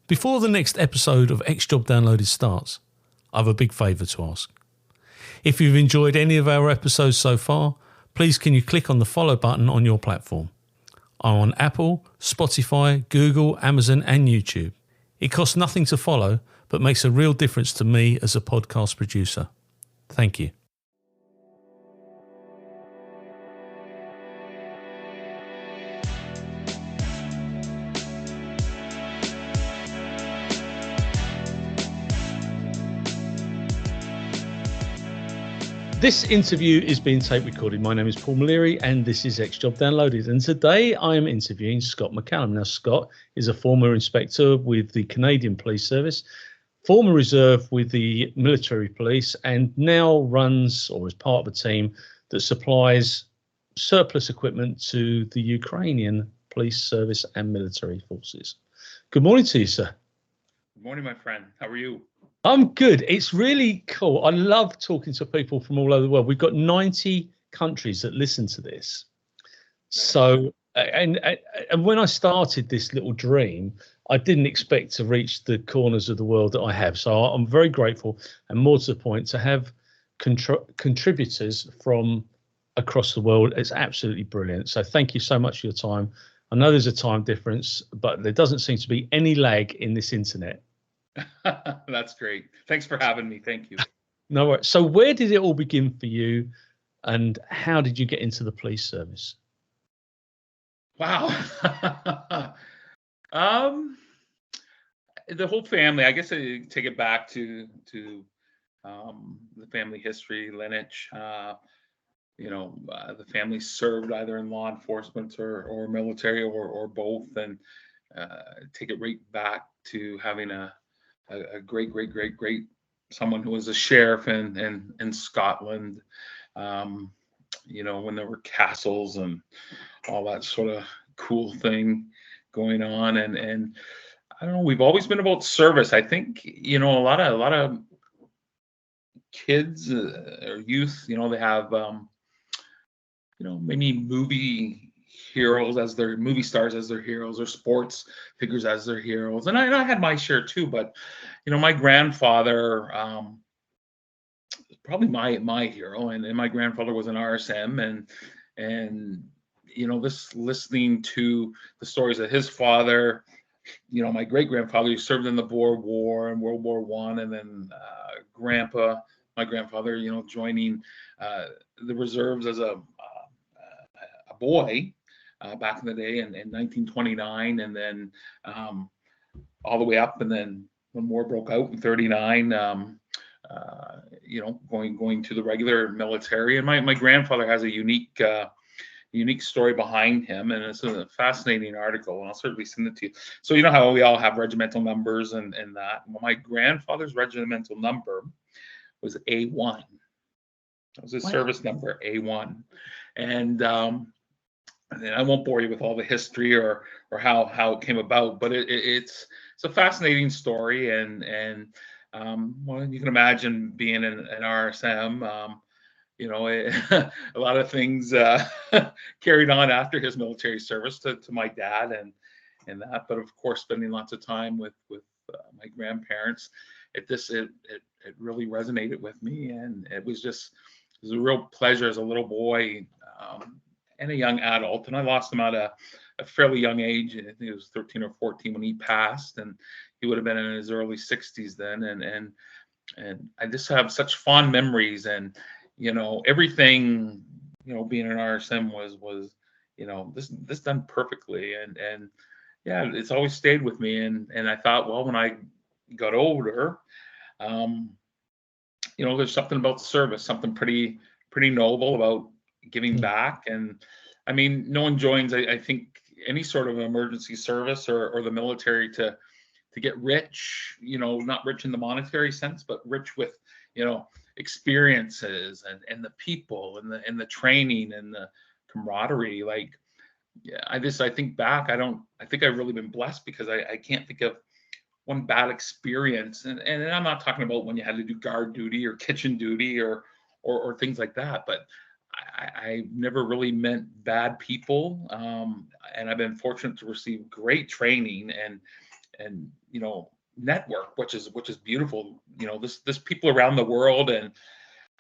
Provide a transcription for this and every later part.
Before the next episode of X Job Downloaded starts, I have a big favour to ask. If you've enjoyed any of our episodes so far, please can you click on the follow button on your platform. I'm on Apple, Spotify, Google, Amazon and YouTube. It costs nothing to follow, but makes a real difference to me as a podcast producer. Thank you. This interview is being tape recorded. My name is Paul Maliri and this is X Job Downloaded. And today I am interviewing Scott McCallum. Now, Scott is a former inspector with the Canadian Police Service, former reserve with the military police, and now runs or is part of a team that supplies surplus equipment to the Ukrainian police service and military forces. Good morning to you, sir. Good morning, my friend. How are you? I'm good. It's really cool. I love talking to people from all over the world. We've got 90 countries that listen to this. So, and when I started this little dream, I didn't expect to reach the corners of the world that I have. So I'm very grateful, and more to the point, to have contributors from across the world. It's absolutely brilliant. So thank you so much for your time. I know there's a time difference, but there doesn't seem to be any lag in this internet. That's great. Thanks for having me. Thank you. No worries. So where did it all begin for you, and how did you get into the police service? Wow. The whole family, I guess I take it back to the family history, lineage. The family served either in law enforcement or military or both, and take it right back to having a great someone who was a sheriff in Scotland, when there were castles and all that sort of cool thing going on. And I don't know, we've always been about service. I think, a lot of kids or youth, they have, maybe movie heroes as their movie stars as their heroes, or sports figures as their heroes, and I had my share too. But my grandfather, probably my hero, and my grandfather was an RSM, and this listening to the stories of his father, my great grandfather, who served in the Boer War and World War One, and then my grandfather, joining the reserves as a boy. Back in the day in 1929, and then all the way up, and then when war broke out in 39, going to the regular military. And my grandfather has a unique story behind him, and it's a fascinating article, and I'll certainly send it to you. So you know how we all have regimental numbers and that. Well, my grandfather's regimental number was A1. That was his service number, A1. And I won't bore you with all the history or how it came about, but it's a fascinating story, and well, you can imagine being an RSM, a lot of things carried on after his military service to my dad and that, but of course spending lots of time with my grandparents, it really resonated with me, and it was a real pleasure as a little boy. And a young adult, and I lost him at a fairly young age. I think it was 13 or 14 when he passed, and he would have been in his early 60s then. And I just have such fond memories, and everything, being an RSM was this done perfectly, and yeah, it's always stayed with me. And I thought, well, when I got older, there's something about the service, something pretty noble about giving back. And I mean, no one joins, I think, any sort of emergency service or the military to get rich, not rich in the monetary sense, but rich with, experiences and the people and the training and the camaraderie. Like, yeah, I think back, I think I've really been blessed, because I can't think of one bad experience. And I'm not talking about when you had to do guard duty or kitchen duty or things like that, but I never really met bad people, and I've been fortunate to receive great training network, which is beautiful. This people around the world, and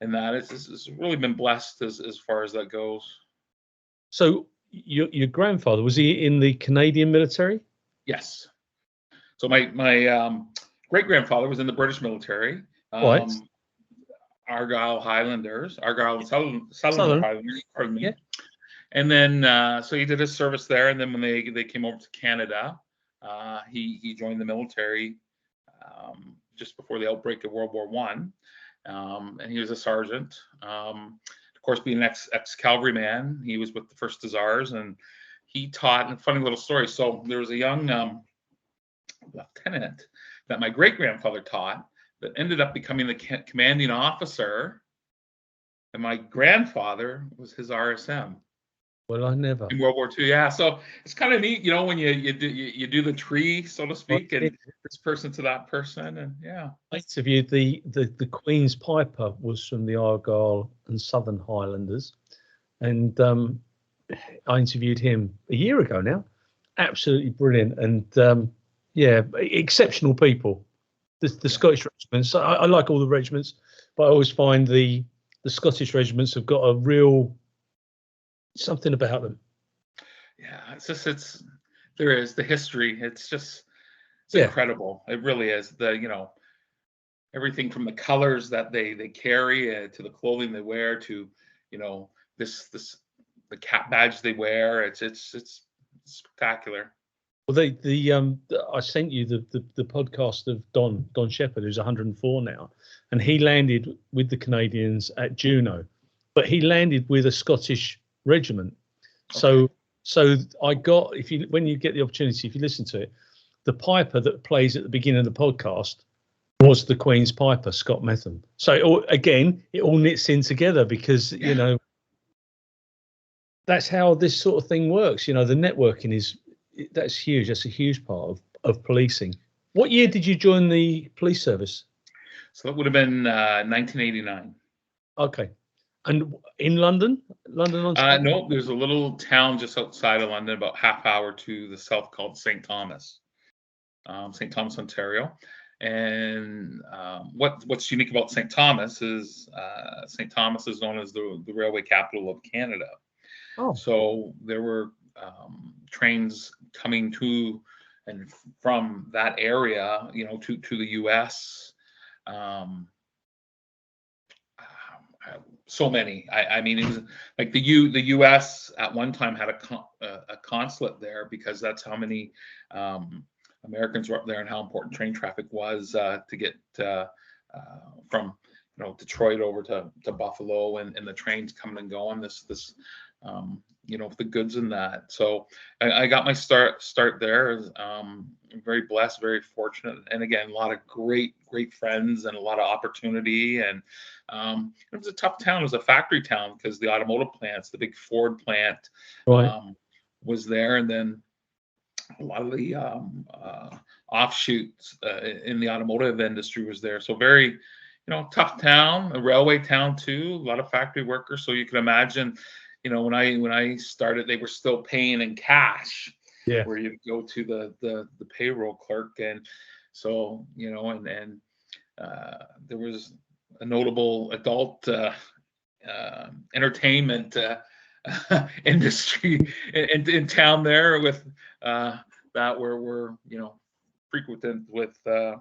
that it's really been blessed as far as that goes. So your grandfather, was he in the Canadian military? Yes. So my great grandfather was in the British military. Right. Argyll Highlanders, Argyll and Southern Highlanders, pardon me. Yeah. And then so he did his service there, and then when they came over to Canada, he joined the military just before the outbreak of World War One, and he was a sergeant. Of course, being an ex-cavalryman, he was with the 1st Hussars, and he taught. And funny little story. So there was a young lieutenant that my great grandfather taught that ended up becoming the commanding officer, and my grandfather was his RSM. Well, I never. In World War II, yeah. So it's kind of neat, when you do the tree, so to speak, and this person to that person, and yeah. I interviewed the Queen's Piper was from the Argyll and Southern Highlanders, and I interviewed him a year ago now. Absolutely brilliant, and exceptional people. The Scottish regiments. I like all the regiments, but I always find the Scottish regiments have got a real something about them. Yeah, there is the history. It's incredible. It really is. Everything from the colors that they carry to the clothing they wear to the cap badge they wear. It's spectacular. Well, I sent you the podcast of Don Shepherd, who's 104 now, and he landed with the Canadians at Juno, but he landed with a Scottish regiment. Okay. So I got, when you get the opportunity, if you listen to it, the piper that plays at the beginning of the podcast was the Queen's Piper, Scott Metham. So it all knits in together because that's how this sort of thing works. The networking that's huge. That's a huge part of policing. What year did you join the police service? So it would have been 1989. Okay. And in London? No, there's a little town just outside of London, about half hour to the south, called St. Thomas, Ontario. And what's unique about St. Thomas is St. Thomas is known as the railway capital of Canada. Oh. So there were trains coming to and from that area, to the U.S. So many. I mean, it was like the U.S. at one time had a consulate there because that's how many Americans were up there and how important train traffic was to get from Detroit over to Buffalo, and the trains coming and going. The goods in that. So I got my start there. Very blessed, very fortunate, and again, a lot of great friends and a lot of opportunity. And it was a tough town. It was a factory town because the automotive plants, the big Ford plant, was there, and then a lot of the offshoots in the automotive industry was there. So very, tough town, a railway town too. A lot of factory workers. So you can imagine. When I started, they were still paying in cash. Yeah. Where you go to the payroll clerk, and so and there was a notable adult entertainment industry in town there with that were frequented with quite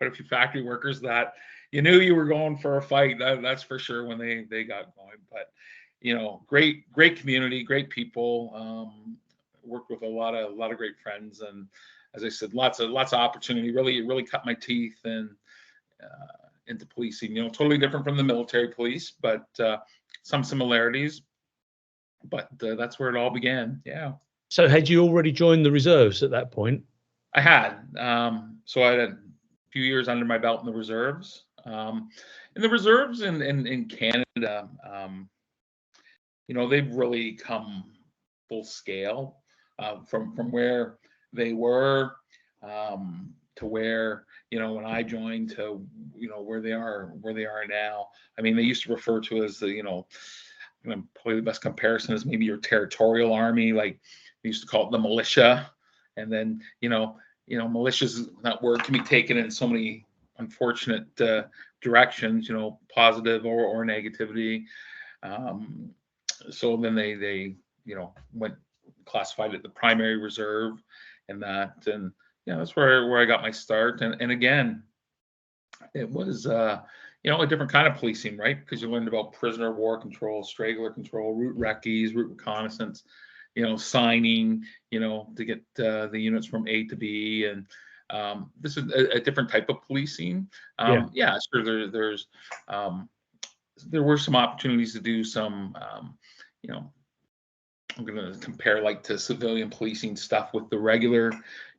a few factory workers that you knew you were going for a fight. That's for sure when they got going, but. Great community, great people. Worked with a lot of great friends, and as I said, lots of opportunity. Really cut my teeth into policing. Totally different from the military police, but some similarities. But that's where it all began. Yeah. So had you already joined the reserves at that point? I had. So I had a few years under my belt in the reserves. In the reserves in Canada. They've really come full scale from where they were to where when I joined to where they are now. I mean, they used to refer to as the probably the best comparison is maybe your territorial army. Like they used to call it the militia, and then malicious, that word can be taken in so many unfortunate directions, positive or negativity. So then they went classified at the primary reserve and that, and that's where I got my start. And again, it was a different kind of policing, right? Because you learned about prisoner war control, straggler control, route recce's, route reconnaissance, signing, to get the units from A to B, and this is a different type of policing. Sure. There were some opportunities to do some, I'm going to compare like to civilian policing stuff with the regular,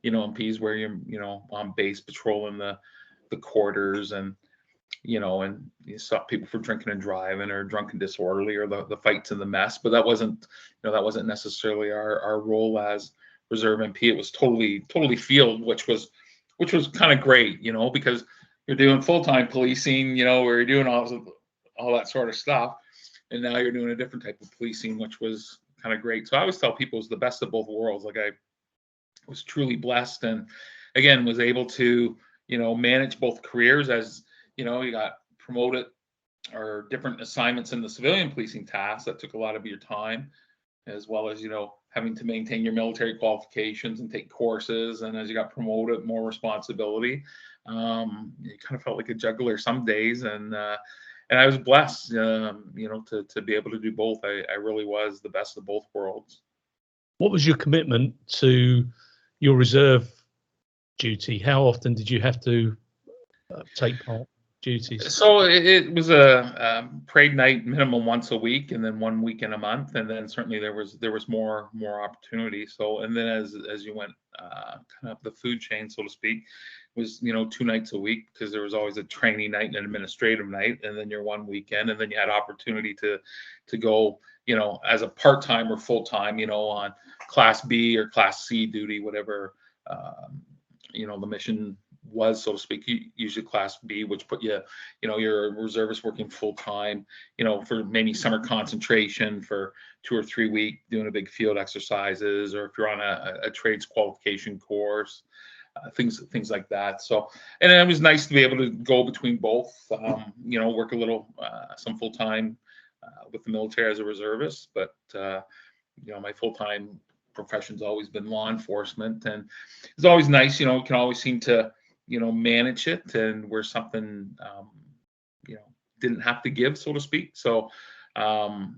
MPs, where you're, on base patrolling the quarters, and and you stop people for drinking and driving or drunk and disorderly, or the fights in the mess. But that wasn't necessarily our role as reserve MP. It was totally field, which was kind of great, because you're doing full-time policing, where you're doing all that sort of stuff, and now you're doing a different type of policing, which was kind of great. So I always tell people it was the best of both worlds. Like, I was truly blessed, and again was able to manage both careers. As you got promoted or different assignments in the civilian policing tasks that took a lot of your time, as well as having to maintain your military qualifications and take courses. And as you got promoted, more responsibility. You kind of felt like a juggler some days, and I was blessed, to be able to do both. I really was the best of both worlds. What was your commitment to your reserve duty? How often did you have to take part duties? So it was a parade night minimum once a week, and then 1 week in a month, and then certainly there was more opportunity. So, and then as you went kind of the food chain, so to speak, was 2 nights a week, because there was always a training night and an administrative night, and then your 1 weekend, and then you had opportunity to go as a part-time or full-time, on Class B or Class C duty, whatever the mission was, so to speak. Usually Class B, which put you, you're a reservist working full time, for maybe summer concentration for 2 or 3 weeks, doing a big field exercises, or if you're on a trades qualification course, things like that. So, and it was nice to be able to go between both, work a little, some full time with the military as a reservist, but my full time profession's always been law enforcement, and it's always nice, can always seem to manage it, and where something didn't have to give, so to speak. So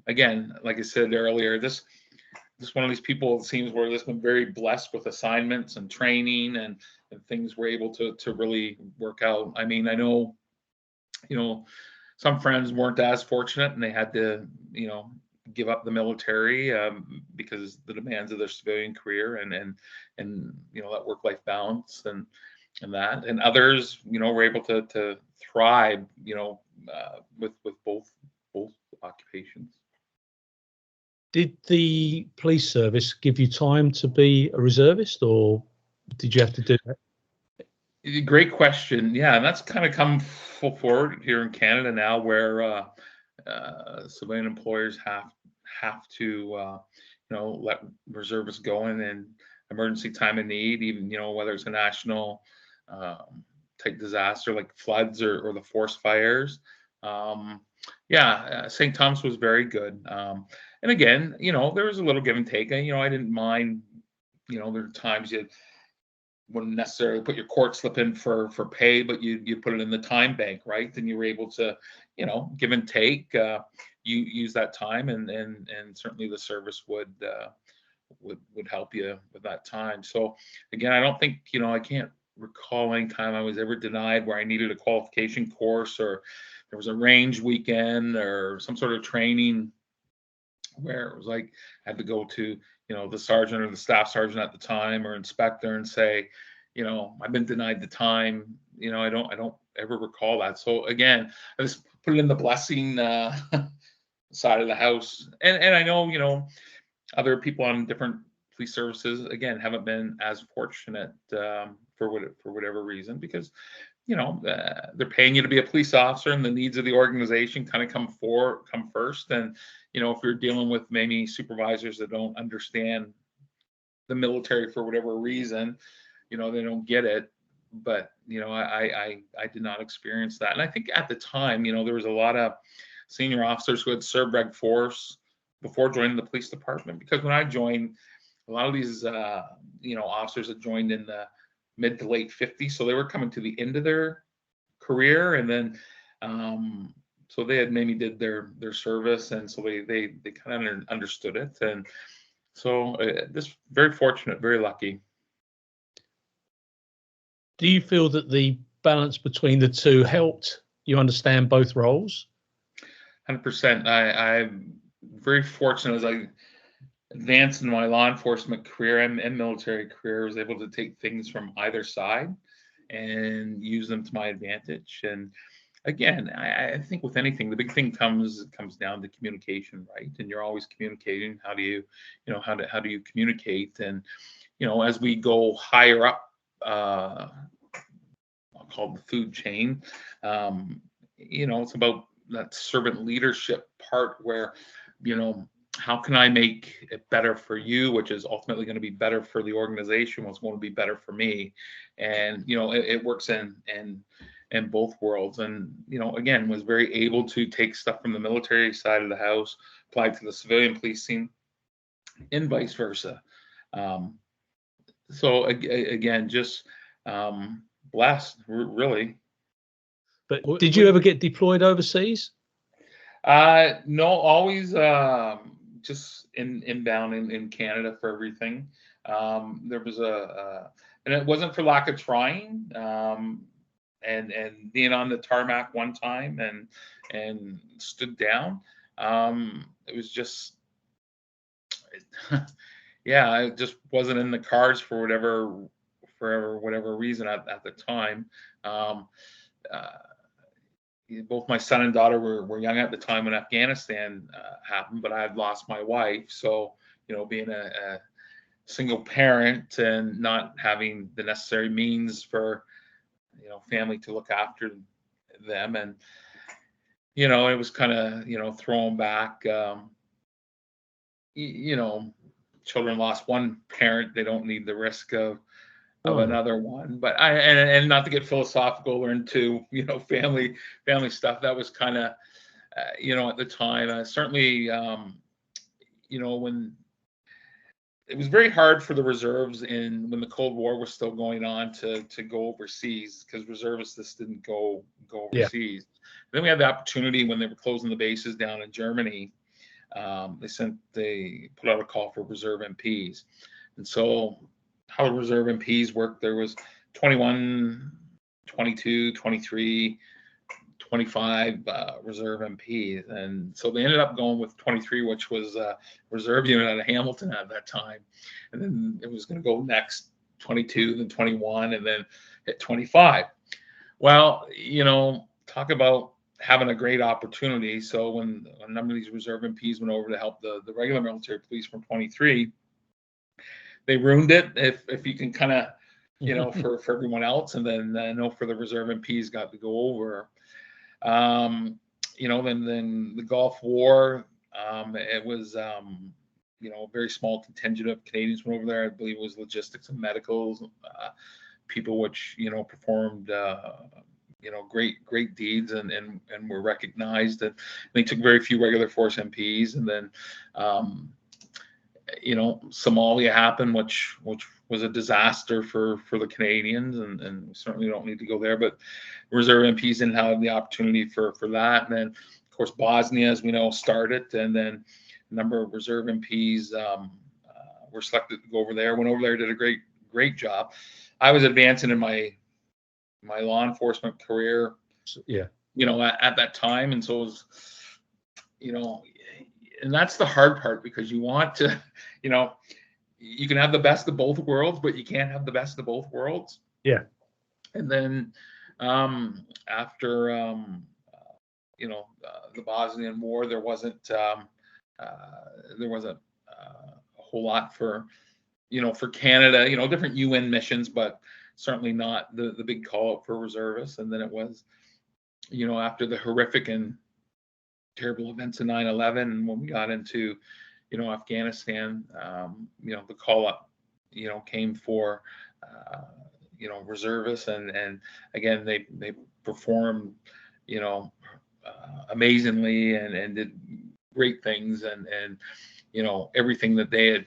again, like I said earlier, this one of these people, it seems, where this been very blessed with assignments and training, and things were able to really work out. I mean, I know some friends weren't as fortunate, and they had to give up the military because the demands of their civilian career, and that work-life balance, and that, and others were able to thrive with both occupations. Did the police service give you time to be a reservist, or did you have to do that? Great question. Yeah, and that's kind of come full forward here in Canada now, where civilian employers have to let reservists go in emergency time of need, even whether it's a national type disaster like floods or the forest fires. St. Thomas was very good. And again, there was a little give and take. And, I didn't mind, there are times you wouldn't necessarily put your court slip in for pay, but you put it in the time bank, right? And you were able to, give and take, you use that time, and certainly the service would help you with that time. So again, I don't think, I can't recall any time I was ever denied where I needed a qualification course, or there was a range weekend or some sort of training where it was like I had to go to the sergeant or the staff sergeant at the time, or inspector, and say, I've been denied the time. I don't ever recall that. So again, I just put it in the blessing side of the house, and I know other people on different police services, again, haven't been as fortunate for whatever reason, because they're paying you to be a police officer, and the needs of the organization kind of come first. And if you're dealing with maybe supervisors that don't understand the military for whatever reason, they don't get it. But I did not experience that. And I think at the time, there was a lot of senior officers who had served Reg Force before joining the police department, because when I joined, a lot of these officers had joined in the mid to late 50s, so they were coming to the end of their career, and then so they had maybe did their service, and so they kind of understood it. And so just very fortunate, very lucky. Do you feel that the balance between the two helped you understand both roles? 100%. I'm very fortunate as I advanced in my law enforcement career and military career. I was able to take things from either side and use them to my advantage. And again, I think with anything, the big thing comes down to communication, right? And you're always communicating. How do you, how do you communicate? And as we go higher up, I'll call it the food chain. It's about that servant leadership part where, how can I make it better for you, which is ultimately going to be better for the organization, what's going to be better for me. And, it works in both worlds. And, again, was very able to take stuff from the military side of the house, apply to the civilian policing, and vice versa. So again, just blessed, really. But did you ever get deployed overseas? No, always just inbound in Canada for everything. There was and it wasn't for lack of trying. And being on the tarmac one time and stood down. It was just, yeah, it just wasn't in the cards for whatever reason at the time. Both my son and daughter were young at the time when Afghanistan happened, but I had lost my wife. So, being a single parent and not having the necessary means for, family to look after them. And, it was kind of, thrown back. Children lost one parent. They don't need the risk of another one. But and not to get philosophical or into family stuff, that was kind of at the time certainly when it was very hard for the reserves when the Cold War was still going on to go overseas, because reservists just didn't go overseas. Yeah. Then we had the opportunity when they were closing the bases down in Germany. They put out a call for reserve MPs, and so how the reserve MPs worked, there was 21, 22, 23, 25 reserve MPs, and so they ended up going with 23, which was a reserve unit out of Hamilton at that time, and then it was going to go next 22, then 21, and then hit 25. Well, talk about having a great opportunity. So when a number of these reserve MPs went over to help the regular military police from 23, they ruined it, if you can kind of, for everyone else. And then I know for the reserve MPs got to go over. Then the Gulf War, it was, a very small contingent of Canadians went over there. I believe it was logistics and medicals, people which, performed, great deeds and were recognized. And they took very few regular force MPs. And then, Somalia happened, which was a disaster for the Canadians, and we certainly don't need to go there. But reserve MPs didn't have the opportunity for that. And then, of course, Bosnia, as we know, started, and then a number of reserve MPs were selected to go over there. Went over there, did a great job. I was advancing in my law enforcement career, at that time, and so it was, and that's the hard part, because you want to, you can have the best of both worlds, but you can't have the best of both worlds. Yeah. And then after the Bosnian War, there wasn't a whole lot for Canada, different UN missions, but certainly not the big call out for reservists. And then it was, after the horrific and terrible events of 9/11, and when we got into, Afghanistan, the call up, came for reservists, and again, they performed, amazingly, and did great things, and everything that they had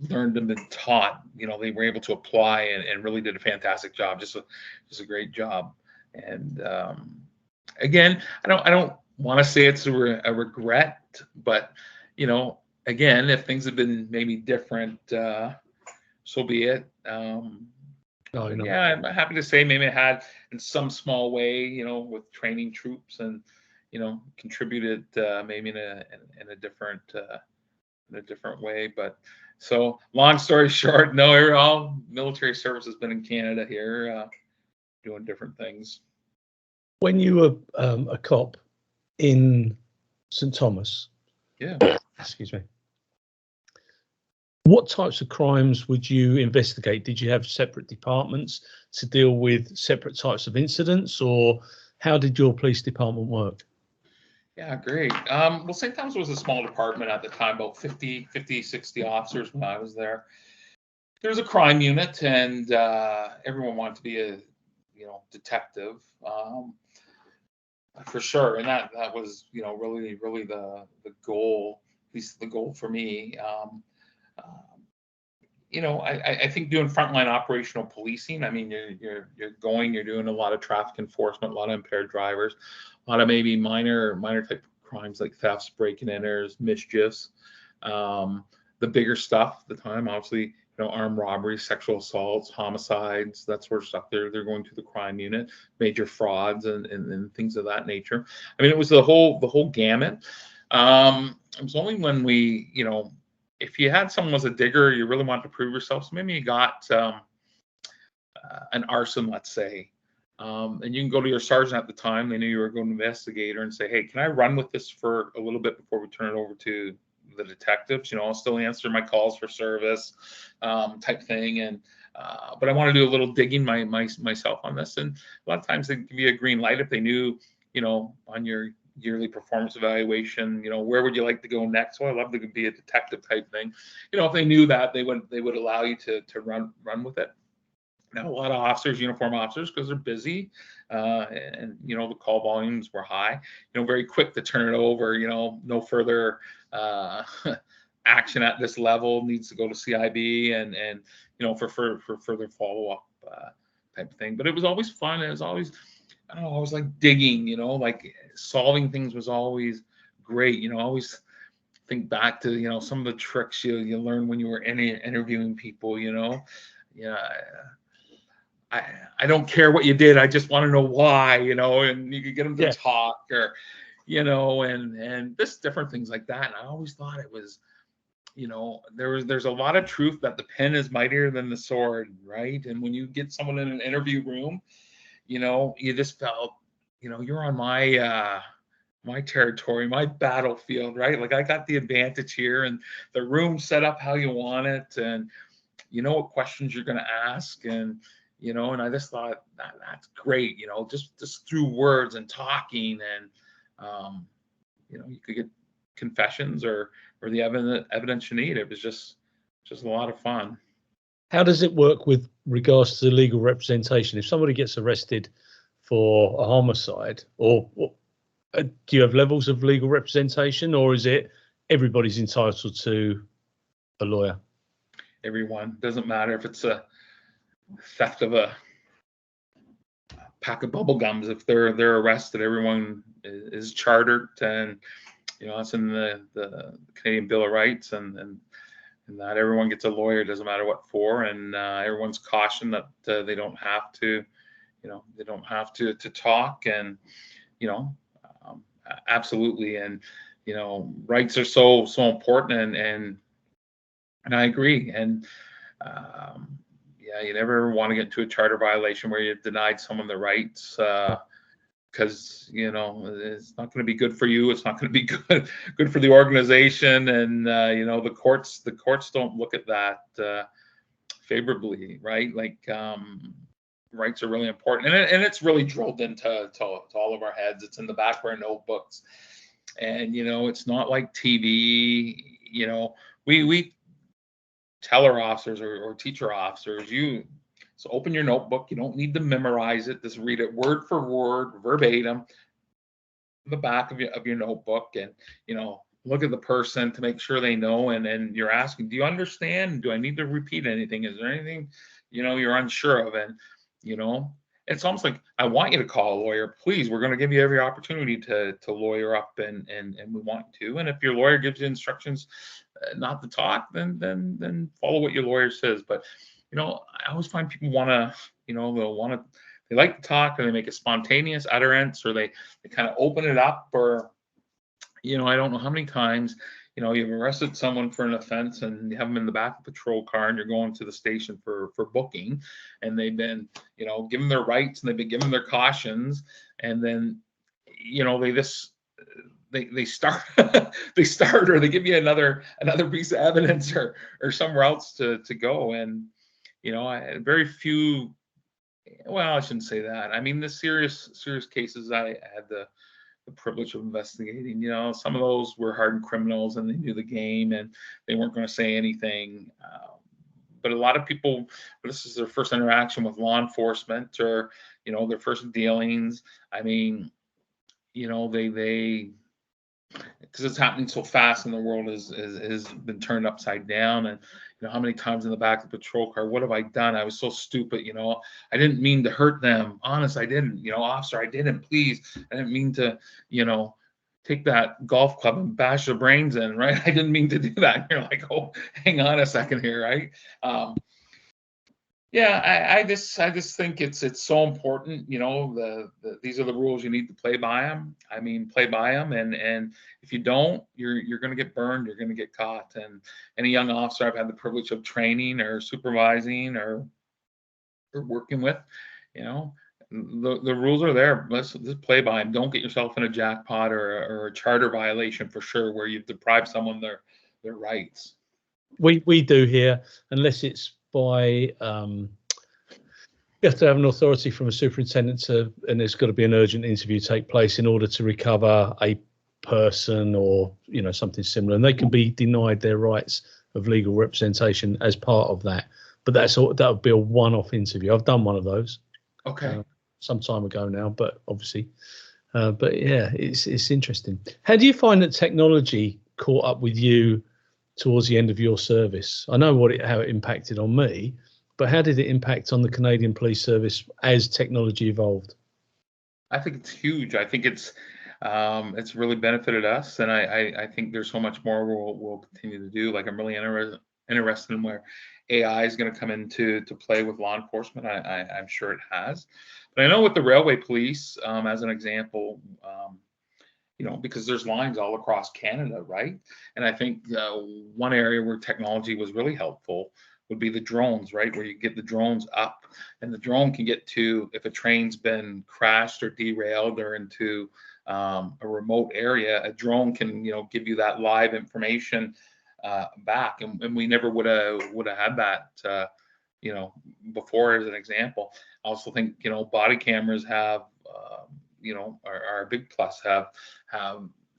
learned and been taught, they were able to apply, and really did a fantastic job. Just a great job. And again, I don't want to say it's a regret, but again, if things had been maybe different, so be it. Yeah, I'm happy to say maybe I had in some small way, with training troops, and contributed maybe in a different way. But so, long story short, no, all military service has been in Canada here, doing different things. When you were a cop in St. Thomas, excuse me, what types of crimes would you investigate? Did you have separate departments to deal with separate types of incidents, or how did your police department work? Yeah, great. Well, St. Thomas was a small department at the time, about 50, 60 officers when I was there. There was a crime unit, and everyone wanted to be a detective, for sure. And that was really the goal, at least the goal for me. I think doing frontline operational policing, I mean, you're doing a lot of traffic enforcement, a lot of impaired drivers, a lot of maybe minor type crimes like thefts, break-and enters, mischiefs. The bigger stuff at the time, obviously, armed robberies, sexual assaults, homicides, that sort of stuff. They're going to the crime unit, major frauds, and things of that nature. I mean, it was the whole gamut. It was only when we, if you had someone as a digger, you really wanted to prove yourself. So maybe you got an arson, let's say, and you can go to your sergeant at the time. They knew you were going to investigator, and say, "Hey, can I run with this for a little bit before we turn it over to the detectives? I'll still answer my calls for service, type thing, and but I want to do a little digging myself on this." And a lot of times they give you a green light if they knew, on your yearly performance evaluation, where would you like to go next? Well, I love to be a detective type thing. If they knew that, they would allow you to run with it. Now, a lot of officers, uniform officers, because they're busy, and the call volumes were high, very quick to turn it over. No further action at this level, needs to go to CIB, and for further follow-up type of thing. But it was always fun. It was always, I don't know, I was like digging, like solving things was always great. Always think back to, some of the tricks you learned when you were interviewing people, Yeah, I don't care what you did. I just want to know why, and you could get them to talk, or, and just different things like that. And I always thought it was, there's a lot of truth that the pen is mightier than the sword, right? And when you get someone in an interview room, you just felt, you're on my territory, my battlefield, right? Like, I got the advantage here, and the room set up how you want it, and what questions you're going to ask, and and I just thought that's great, just through words and talking, and you could get confessions or the evidence you need. It was just a lot of fun. How does it work with regards to legal representation? If somebody gets arrested for a homicide, or do you have levels of legal representation, or is it everybody's entitled to a lawyer? Everyone. Doesn't matter if it's a theft of a pack of bubble gums. If they're arrested, everyone is chartered, and that's in the Canadian Bill of Rights, and that everyone gets a lawyer. Doesn't matter what for, and everyone's cautioned that they don't have to, to talk, and absolutely, and rights are so important, and I agree, and you never want to get into a charter violation where you've denied someone the rights, because it's not going to be good for you. It's not going to be good for the organization, and the courts don't look at that favorably, right? Like, rights are really important, and it's really drilled into all of our heads. It's in the back of our notebooks, and it's not like TV. We teller officers or teacher officers, so open your notebook. You don't need to memorize it. Just read it word for word, verbatim, the back of your notebook, and look at the person to make sure they know. And then you're asking, do you understand? Do I need to repeat anything? Is there anything you're unsure of? And it's almost like, I want you to call a lawyer. Please, we're going to give you every opportunity to lawyer up, and we want to. And if your lawyer gives you instructions not to talk, then follow what your lawyer says. But I always find people want to, they like to talk, and they make a spontaneous utterance, or they kind of open it up, or I don't know how many times you've arrested someone for an offense, and you have them in the back of a patrol car, and you're going to the station for booking, and they've been given their rights, and they've been given their cautions, and then they just they start they start, or they give you another piece of evidence, or somewhere else to go. And very few, well, I shouldn't say that. I mean, the serious cases I had the privilege of investigating, some of those were hardened criminals, and they knew the game, and they weren't going to say anything. But a lot of people, this is their first interaction with law enforcement, or their first dealings. I mean, they because it's happening so fast, and the world has been turned upside down. And how many times in the back of the patrol car, what have I done? I was so stupid. I didn't mean to hurt them. Honest, I didn't. Officer, I didn't. Please, I didn't mean to take that golf club and bash their brains in, right? I didn't mean to do that. And you're like, oh, hang on a second here, right? Yeah, I just think it's so important. These are the rules, you need to play by them. I mean, play by them, and if you don't, you're going to get burned. You're going to get caught. And any young officer I've had the privilege of training, or supervising, or working with, the rules are there. Let's just play by them. Don't get yourself in a jackpot, or a charter violation, for sure, where you've deprived someone their rights. We do here, unless it's by you have to have an authority from a superintendent and there's got to be an urgent interview take place in order to recover a person, or something similar, and they can be denied their rights of legal representation as part of that. But that would be a one-off interview. I've done one of those. Okay. Some time ago now, but obviously, but yeah, it's interesting. How do you find that technology caught up with you towards the end of your service? I know how it impacted on me, but how did it impact on the Canadian Police Service as technology evolved? I think it's huge. I think it's really benefited us, and I think there's so much more we'll continue to do. Like, I'm really interested in where AI is going to come into play with law enforcement. I'm sure it has, but I know with the railway police, as an example, because there's lines all across Canada, right? And I think one area where technology was really helpful would be the drones, right? Where you get the drones up, and the drone can get to, if a train's been crashed or derailed, or into a remote area, a drone can, give you that live information back. And we never would have had that, before, as an example. I also think, body cameras have, are a big plus, have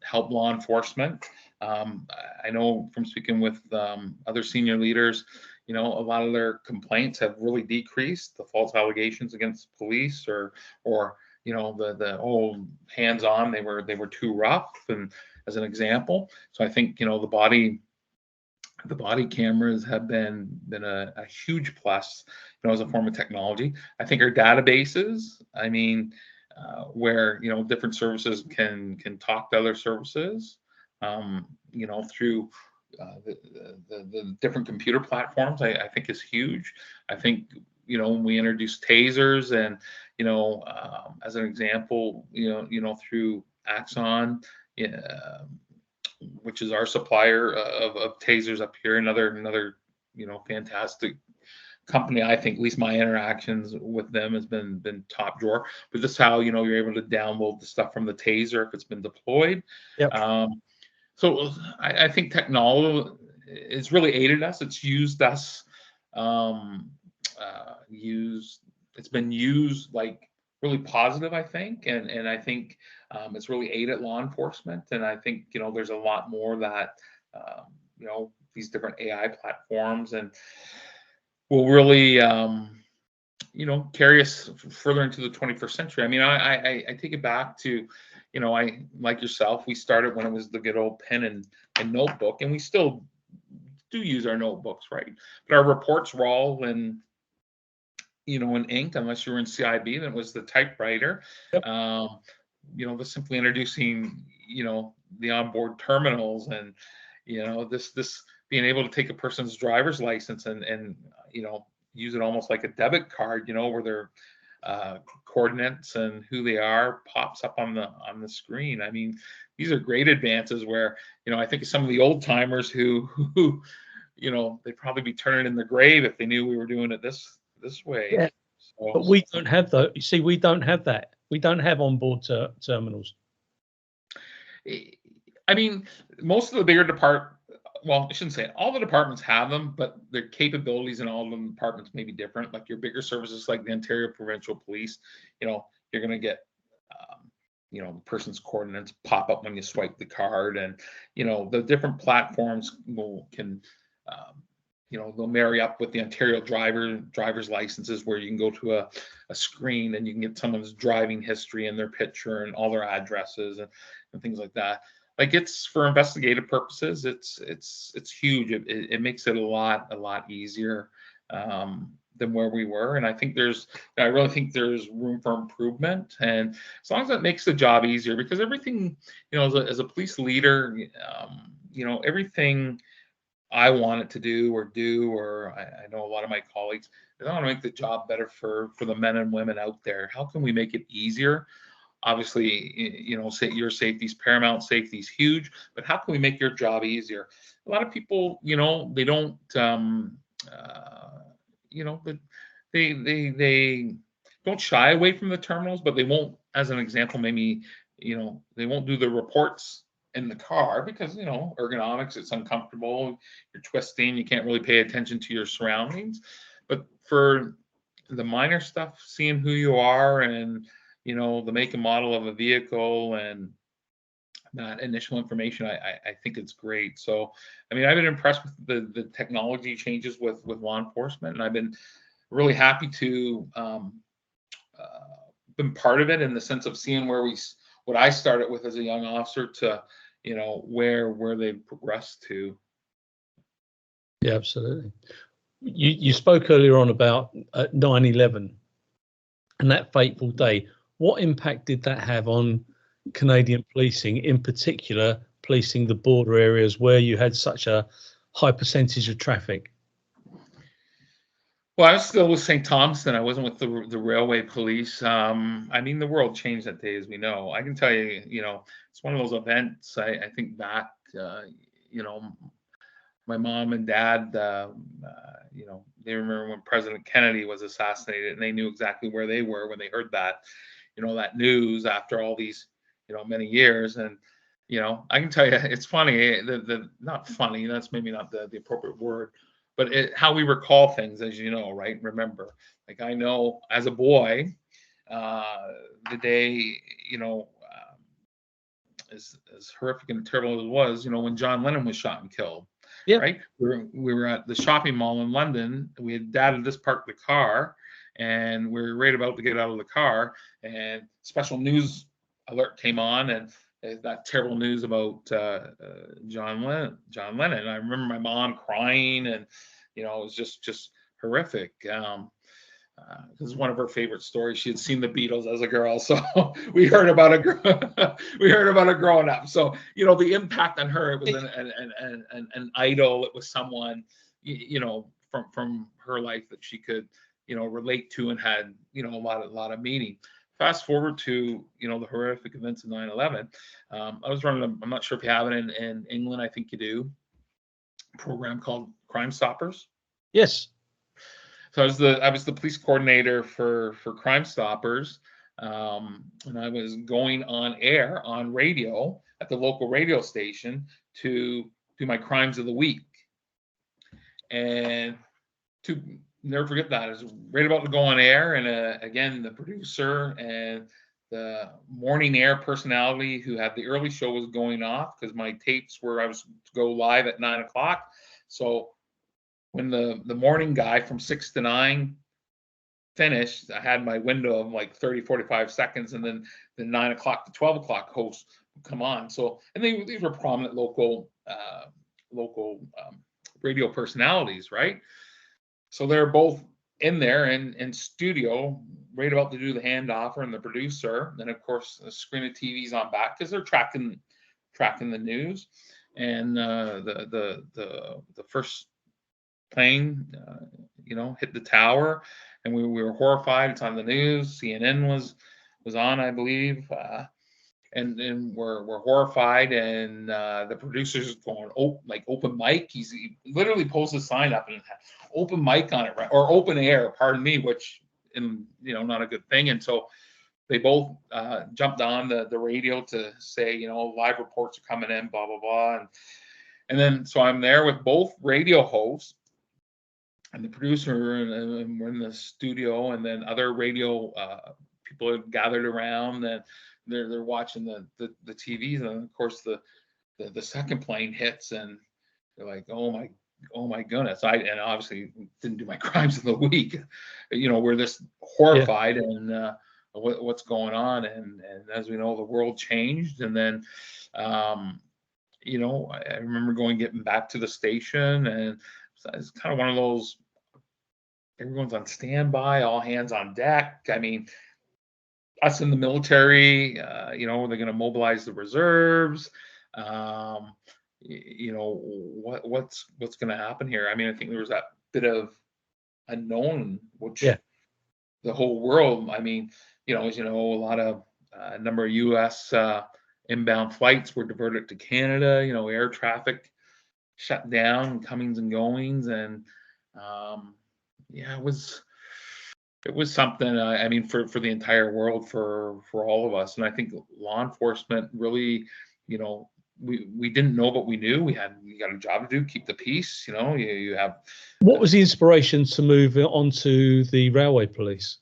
helped law enforcement. I know from speaking with other senior leaders, a lot of their complaints have really decreased. The false allegations against police, or the whole hands-on, they were too rough, and as an example. So I think the body cameras have been a huge plus, as a form of technology. I think our databases, I mean, where different services can talk to other services, through the different computer platforms, I think is huge. I think when we introduced tasers, and as an example, through Axon, which is our supplier of tasers up here, another fantastic company. I think, at least my interactions with them has been top drawer. But this is how you're able to download the stuff from the taser if it's been deployed. Yep. So I think technology it's really aided us. It's used us. It's been used like really positive, I think, and I think it's really aided law enforcement. And I think there's a lot more that these different AI platforms, and will really carry us further into the 21st century. I mean, I take it back to, I, like yourself, we started when it was the good old pen and notebook, and we still do use our notebooks, right? But our reports were all in ink, unless you were in CIB, then it was the typewriter. Yep. Was simply introducing, the onboard terminals, and, this being able to take a person's driver's license and use it almost like a debit card, where their coordinates and who they are pops up on the screen. I mean, these are great advances where, I think of some of the old timers who they'd probably be turning in the grave if they knew we were doing it this way. Yeah. So, But we don't have that. You see, we don't have that. We don't have onboard terminals. I mean, most of the bigger well, I shouldn't say it. All the departments have them, but their capabilities in all of the departments may be different. Like your bigger services, like the Ontario Provincial Police, you're going to get, the person's coordinates pop up when you swipe the card, and the different platforms can, they'll marry up with the Ontario driver's licenses, where you can go to a screen and you can get someone's driving history and their picture and all their addresses and things like that. Like, it's for investigative purposes. It's huge. It makes it a lot easier than where we were. And I really think there's room for improvement. And as long as it makes the job easier, because everything, as a police leader, everything I want it to do, or I know a lot of my colleagues, I want to make the job better for the men and women out there. How can we make it easier? Obviously, say your safety is paramount, safety is huge, but how can we make your job easier? A lot of people, they don't, they don't shy away from the terminals, but they won't, as an example, maybe, they won't do the reports in the car because, ergonomics, it's uncomfortable, you're twisting, you can't really pay attention to your surroundings. But for the minor stuff, seeing who you are and, the make and model of a vehicle and that initial information, I think it's great. So, I mean, I've been impressed with the technology changes with law enforcement, and I've been really happy to been part of it, in the sense of seeing what I started with as a young officer to, where they've progressed to. Yeah, absolutely. You spoke earlier on about 9/11 and that fateful day. What impact did that have on Canadian policing, in particular policing the border areas where you had such a high percentage of traffic? Well, I was still with St. Thompson. I wasn't with the railway police. I mean, the world changed that day, as we know. I can tell you, it's one of those events. I think back, my mom and dad, they remember when President Kennedy was assassinated, and they knew exactly where they were when they heard that, that news after all these, many years. And, I can tell you, it's funny, not funny, that's maybe not the appropriate word, but how we recall things, as you know, right? Remember, like, I know as a boy, the day, as horrific and terrible as it was, when John Lennon was shot and killed. Yeah. Right. We were at the shopping mall in London. Dad had just parked the car, and we were right about to get out of the car, and special news alert came on, and that terrible news about John Lennon. I remember my mom crying, and it was just horrific. This is one of her favorite stories. She had seen the Beatles as a girl, so we heard about it growing up. So the impact on her, it was an idol. It was someone from her life that she could relate to, and had a lot of meaning. Fast forward to the horrific events of 9/11. I was running I'm not sure if you have it in England. I think you do. A program called Crimestoppers. Yes. So I was the police coordinator for Crimestoppers, and I was going on air on radio at the local radio station to do my crimes of the week. And to never forget that, I was right about to go on air, and again, the producer and the morning air personality who had the early show was going off, because my tapes were, I was to go live at 9 o'clock. So when the morning guy from 6 to 9 finished, I had my window of like 30, 45 seconds, and then the 9 o'clock to 12 o'clock host would come on. So, and these were prominent local radio personalities, right? So they're both in there in studio, right about to do the handoffer, and the producer. Then of course the screen of TV's on back because they're tracking the news. And the first plane, hit the tower, and we were horrified. It's on the news. CNN was on, I believe. And we're horrified, and the producer's going open mic. He literally pulls a sign up and open mic on it, right? Or open air, pardon me, which not a good thing. And so they both jumped on the radio to say, live reports are coming in, blah blah blah, and then so I'm there with both radio hosts and the producer, and we're in the studio, and then other radio people have gathered around, and they're watching the TVs, and of course the second plane hits, and they're like, oh my goodness. And obviously didn't do my crimes of the week. We're this horrified. Yeah. And what's going on, and as we know, the world changed. And then I remember getting back to the station, and it's kind of one of those, everyone's on standby, all hands on deck. I mean, us in the military, they're going to mobilize the reserves. What's going to happen here? I mean, I think there was that bit of unknown, which the whole world. I mean, as you know, a number of U.S. Inbound flights were diverted to Canada. Air traffic shut down, comings and goings, and it was something. I mean, for the entire world, for all of us. And I think law enforcement really, we didn't know, but we knew we got a job to do, keep the peace. You have. What was the inspiration to move on to the railway police?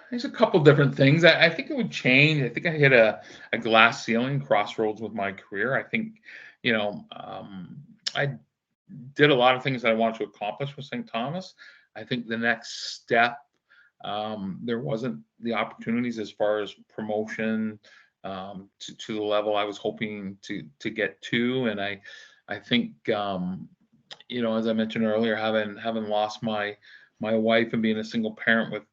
There's a couple different things. I think it would change. I think I hit a glass ceiling, crossroads with my career. I think, I did a lot of things that I wanted to accomplish with St. Thomas. I think the next step, there wasn't the opportunities as far as promotion to the level I was hoping to get to. And I think, as I mentioned earlier, having lost my wife and being a single parent with,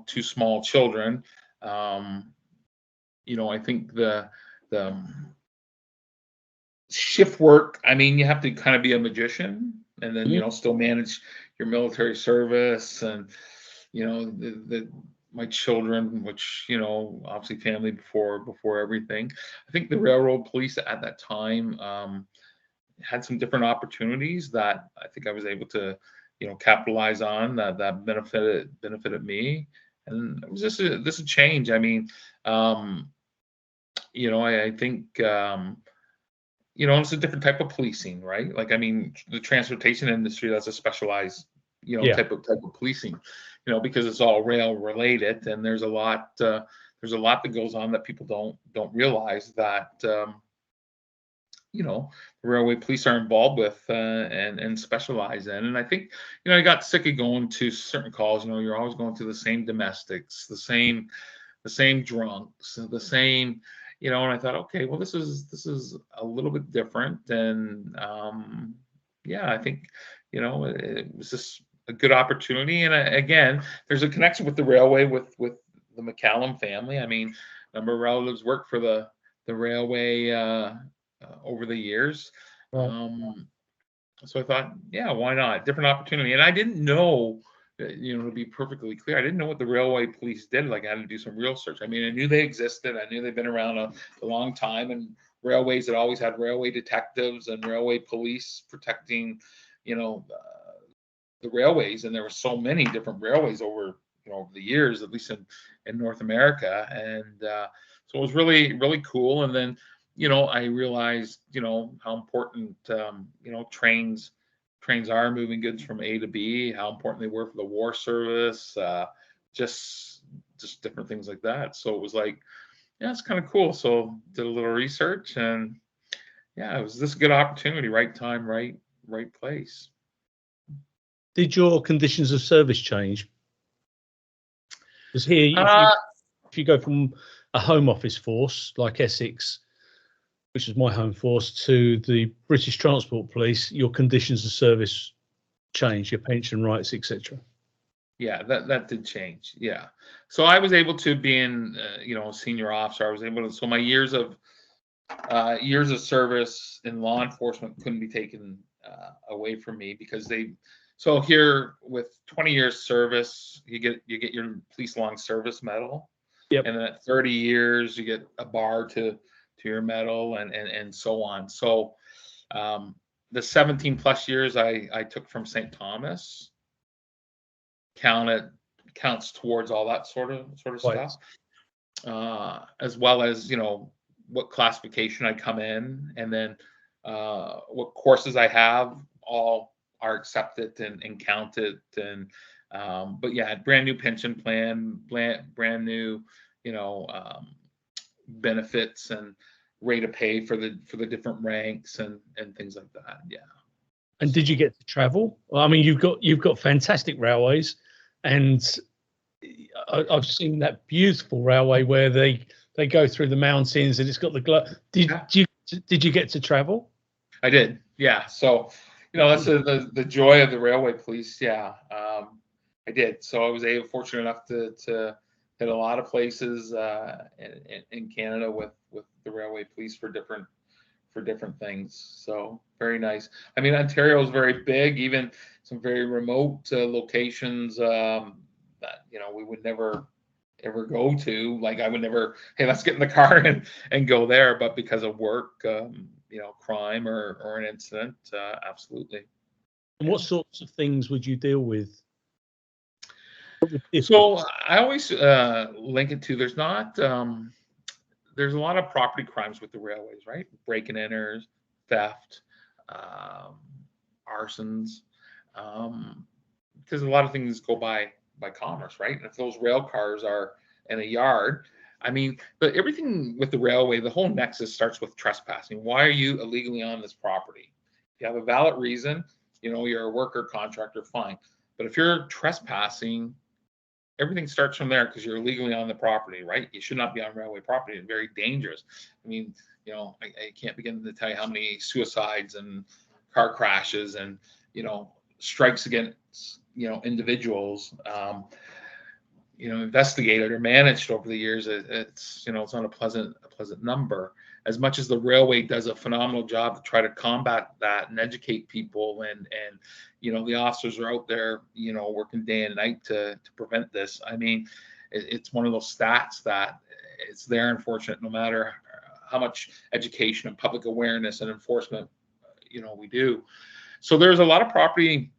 2 small children, I think the shift work, I mean, you have to kind of be a magician, and then, still manage your military service, and, my children, which, obviously family before everything. I think the railroad police at that time had some different opportunities that I think I was able to, capitalize on, that benefited me. And it was just a change. I mean, I think, it's a different type of policing, right? Like, I mean, the transportation industry, that's a specialized, type of policing, because it's all rail related, and there's a lot that goes on that people don't realize that, the railway police are involved with and specialize in. And I think, I got sick of going to certain calls. You're always going to the same domestics, the same drunks, the same, and I thought, okay, well, this is a little bit different. And I think, it was just a good opportunity. And again, there's a connection with the railway, with the McCallum family. I mean, a number of relatives work for the railway over the years. Right. So I thought, why not? Different opportunity. And I didn't know, to be perfectly clear, I didn't know what the railway police did. Like, I had to do some real search. I mean, I knew they existed. I knew they'd been around a long time, and railways had always had railway detectives and railway police protecting, the railways. And there were so many different railways over the years, at least in North America. And so it was really, really cool. And then, I realized, how important, trains are moving goods from A to B, how important they were for the war service, just just different things like that. So it was like, yeah, it's kind of cool. So did a little research, and yeah, it was this good opportunity, right time, right place. Did your conditions of service change? Because here, if you go from a Home Office force like Essex, which is my home force, to the British Transport Police, your conditions of service change, your pension rights, etc. Yeah, that did change. Yeah, so I was able to be in, senior officer. I was able to. So my years of service in law enforcement couldn't be taken away from me, because they. So here, with 20 years service, you get your police long service medal. Yep. And then at 30 years, you get a bar to your medal, and so on. So the 17 plus years I took from St. Thomas counts towards all that sort of Right. stuff, as well as what classification I come in, and then what courses I have, all are accepted and counted. And but yeah, brand new pension plan, brand new benefits and rate of pay for the different ranks and things like that. Yeah. And did you get to travel? Well, I mean, you've got fantastic railways, and I've seen that beautiful railway where they go through the mountains, and it's got the glow. Did you get to travel? I did. Yeah. So that's the joy of the railway police. Yeah. I did. So I was fortunate enough to hit a lot of places in Canada with the railway police for different things. So very nice. I mean, Ontario is very big, even some very remote locations that we would never ever go to. Like I would never, hey, let's get in the car and go there. But because of work, crime or an incident, absolutely. And what sorts of things would you deal with? So I always link it to, there's a lot of property crimes with the railways, right? Break and enters, theft, arsons, because a lot of things go by commerce, right? And if those rail cars are in a yard, I mean, but everything with the railway, the whole nexus starts with trespassing. Why are you illegally on this property? If you have a valid reason, you're a worker, contractor, fine. But if you're trespassing, everything starts from there, because you're illegally on the property, right? You should not be on railway property. It's very dangerous. I mean, I can't begin to tell you how many suicides and car crashes and, strikes against, individuals, investigated or managed over the years. It's not a pleasant number. As much as the railway does a phenomenal job to try to combat that and educate people, and the officers are out there, working day and night to prevent this. I mean, it's one of those stats that it's there, unfortunate, no matter how much education and public awareness and enforcement, we do. So there's a lot of property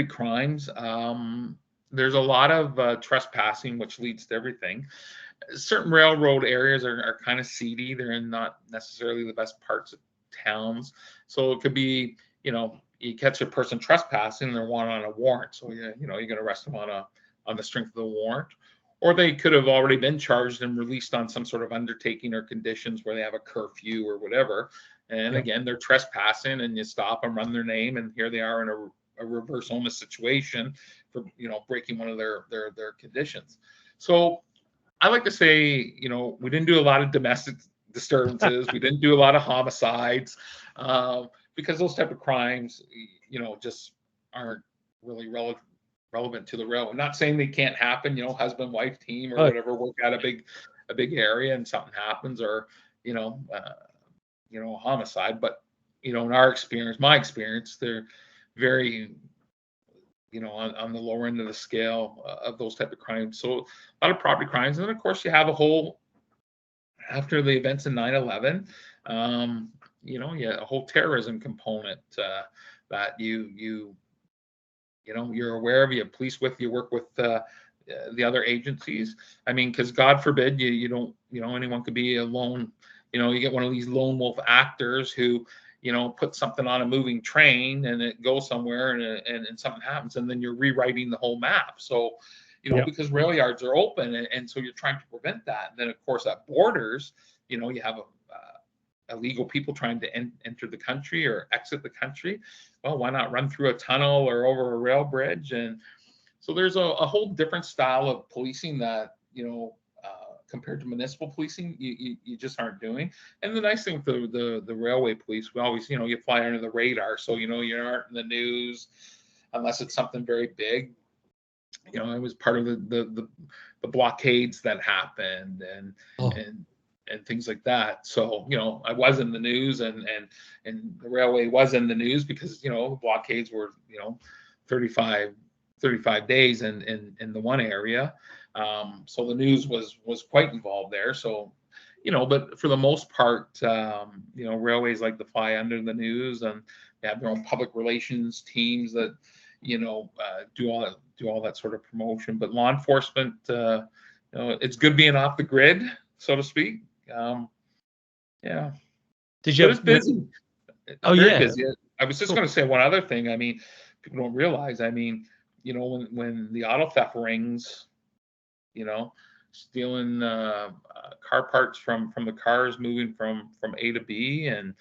crimes. There's a lot of trespassing, which leads to everything. Certain railroad areas are kind of seedy. They're in not necessarily the best parts of towns. So it could be, you catch a person trespassing, they're wanted on a warrant. So you're going to arrest them on the strength of the warrant. Or they could have already been charged and released on some sort of undertaking or conditions where they have a curfew or whatever. And again, they're trespassing, and you stop them, run their name, and here they are in a reverse homeless situation for breaking one of their conditions. So I like to say, we didn't do a lot of domestic disturbances. We didn't do a lot of homicides, because those type of crimes, just aren't really relevant to the railroad. I'm not saying they can't happen. Husband, wife, team, or whatever, work out a big area and something happens, or a homicide. But in our experience, my experience, they're very on the lower end of the scale of those type of crimes. So a lot of property crimes. And then, of course, you have after the events in 9/11, a whole terrorism component that you're aware of. You have police with you, work with the other agencies. I mean, because God forbid you don't, anyone could be a lone, you get one of these lone wolf actors who put something on a moving train and it goes somewhere, and something happens, and then you're rewriting the whole map. So, because rail yards are open, and so you're trying to prevent that. And then of course at borders, you have illegal people trying to enter the country or exit the country. Well, why not run through a tunnel or over a rail bridge? And so there's a whole different style of policing that, compared to municipal policing, you just aren't doing. And the nice thing with the railway police, we always, you fly under the radar. So, you aren't in the news unless it's something very big. It was part of the blockades that happened and things like that. So, I was in the news, and the railway was in the news because, blockades were, 35 days in the one area. So the news was quite involved there. So, but for the most part, railways like to fly under the news, and they have their own public relations teams that, do all that sort of promotion. But law enforcement, it's good being off the grid, so to speak. Yeah. Did you? It's busy. Oh, very yeah. Busy. I was just going to say one other thing. I mean, people don't realize. I mean, when the auto theft rings, stealing car parts from the cars moving from A to B, and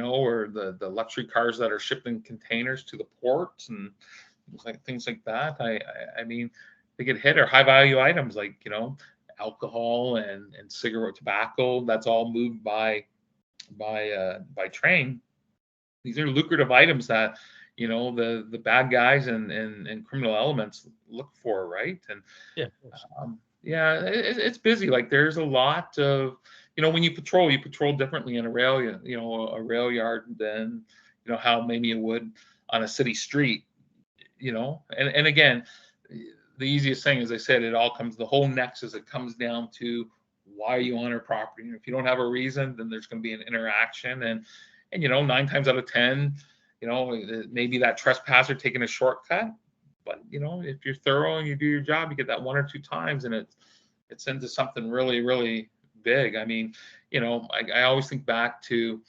or the luxury cars that are shipped in containers to the ports and things like that. I mean, they get hit, or high value items like alcohol and cigarette tobacco. That's all moved by train. These are lucrative items that the bad guys and criminal elements look for, right? And it's busy. Like there's a lot of when you patrol differently in a rail yard than how maybe you would on a city street. And again, the easiest thing, as I said, the whole nexus, it comes down to why are you on our property. And if you don't have a reason, then there's going to be an interaction, and 9 times out of 10, maybe that trespasser taking a shortcut. But if you're thorough and you do your job, you get that 1 or 2 times, and it's into something really, really big. I mean, I always think back to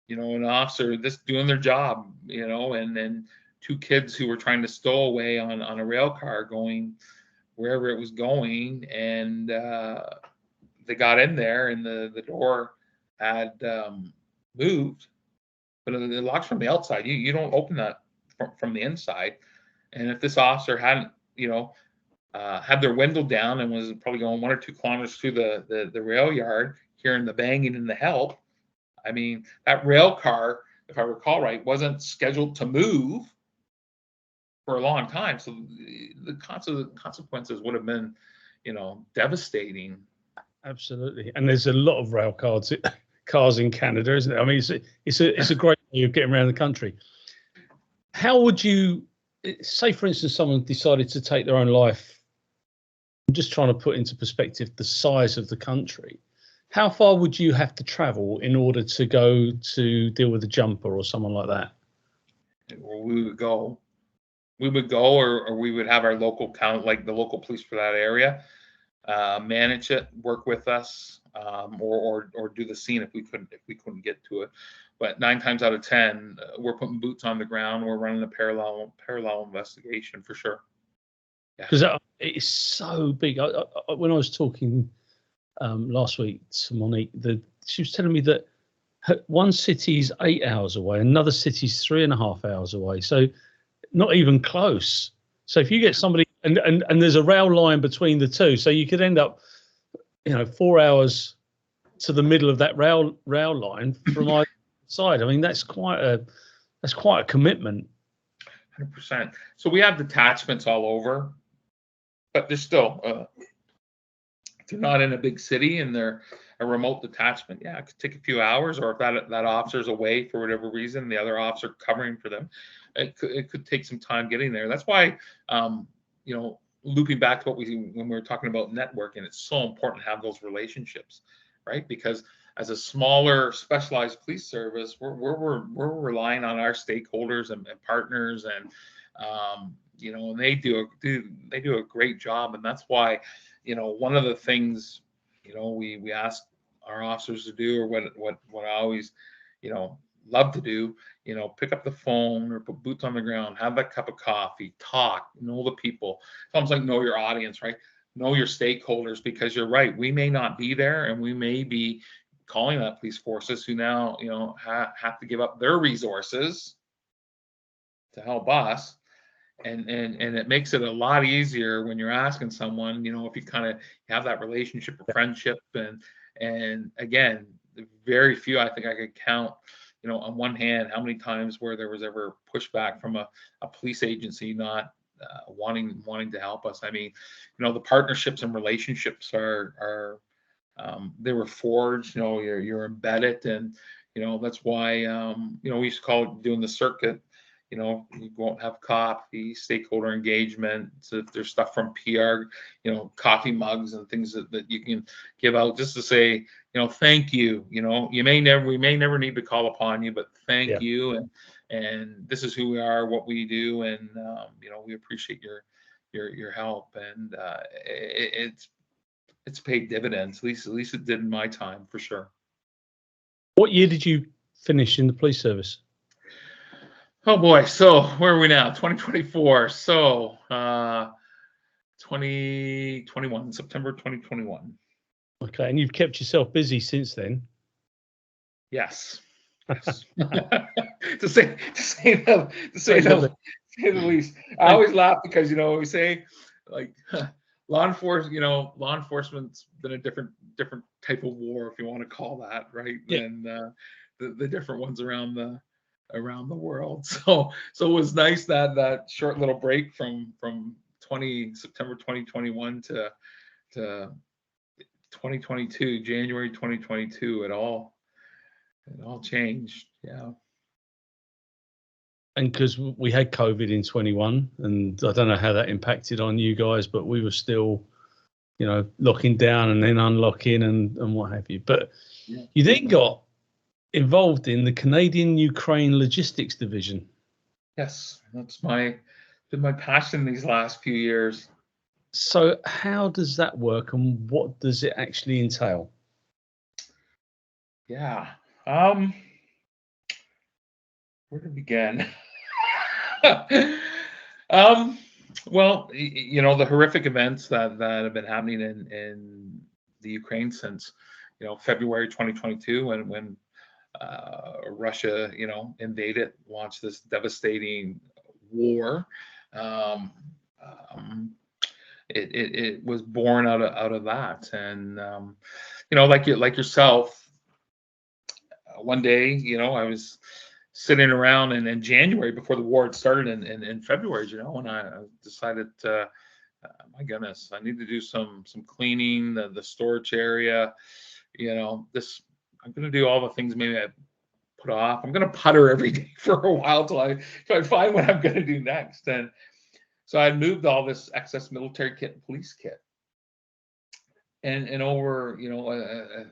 an officer just doing their job, and then 2 kids who were trying to stow away on a rail car going wherever it was going, and they got in there, and the door had moved, but it locks from the outside. You don't open that from the inside. And if this officer hadn't, had their window down and was probably going 1 or 2 kilometers through the rail yard, hearing the banging and the help, I mean, that rail car, if I recall right, wasn't scheduled to move for a long time. So the consequences would have been, devastating. Absolutely. And there's a lot of rail cars in Canada, isn't it? I mean, it's a great way of getting around the country. How would you say, for instance, someone decided to take their own life? I'm just trying to put into perspective the size of the country. How far would you have to travel in order to go to deal with a jumper or someone like that? Well, we would go, or we would have our local like the local police for that area, manage it, work with us, or do the scene if we couldn't get to it. But 9 times out of 10, we're putting boots on the ground. We're running a parallel investigation for sure. Because it's so big. When I was talking last week to Monique, she was telling me that one city's 8 hours away, another city's 3.5 hours away. So not even close. So if you get somebody, and there's a rail line between the two, so you could end up, 4 hours to the middle of that rail line from either side. I mean, that's quite a commitment. 100%. So we have detachments all over, but they're still, if they're not in a big city and they're a remote detachment, it could take a few hours. Or if that officer's away for whatever reason, the other officer covering for them, it could take some time getting there. That's why, looping back to when we were talking about networking, it's so important to have those relationships, right? Because as a smaller specialized police service, we're relying on our stakeholders and partners, and and they do a great job. And that's why, one of the things, we ask our officers to do, or what I always, love to do, pick up the phone or put boots on the ground, have that cup of coffee, talk, know the people. It's almost like know your audience, right? Know your stakeholders, because you're right. We may not be there, and we may be calling that police forces who now, have to give up their resources to help us. And it makes it a lot easier when you're asking someone, if you kind of have that relationship or friendship. And again, very few, I think I could count, on one hand, how many times where there was ever pushback from a police agency not wanting to help us. I mean, the partnerships and relationships are they were forged. You're embedded, and that's why we used to call it doing the circuit. You won't have coffee, stakeholder engagement. So if there's stuff from PR, coffee mugs and things that you can give out just to say, thank you. We may never need to call upon you, but thank you. And this is who we are, what we do. And, we appreciate your help. And it's paid dividends. At least it did in my time, for sure. What year did you finish in the police service? Oh boy, so where are we now? 2024. So 2021, September 2021. Okay, and you've kept yourself busy since then. Yes. to say the least. I always laugh because we say like law enforcement's been a different type of war, if you want to call that, right? Than the different ones around the world. So it was nice that short little break from September 2021 to 2022, January 2022. It all changed. Yeah. And because we had COVID in 21, and I don't know how that impacted on you guys, but we were still, locking down and then unlocking and what have you. But you then got involved in the Canadian-Ukraine Logistics Division. Yes, that's been my passion these last few years. So how does that work, and what does it actually entail? Yeah. Where to begin? Well, the horrific events that have been happening in the Ukraine since, February 2022, when Russia, invaded, launched this devastating war. It was born out of that, and like yourself, one day, I was sitting around in January before the war had started, in February, when I decided, my goodness, I need to do some cleaning, the storage area. This, I'm going to do all the things maybe I put off. I'm going to putter every day for a while till I find what I'm going to do next. And so I moved all this excess military kit and police kit. And over, a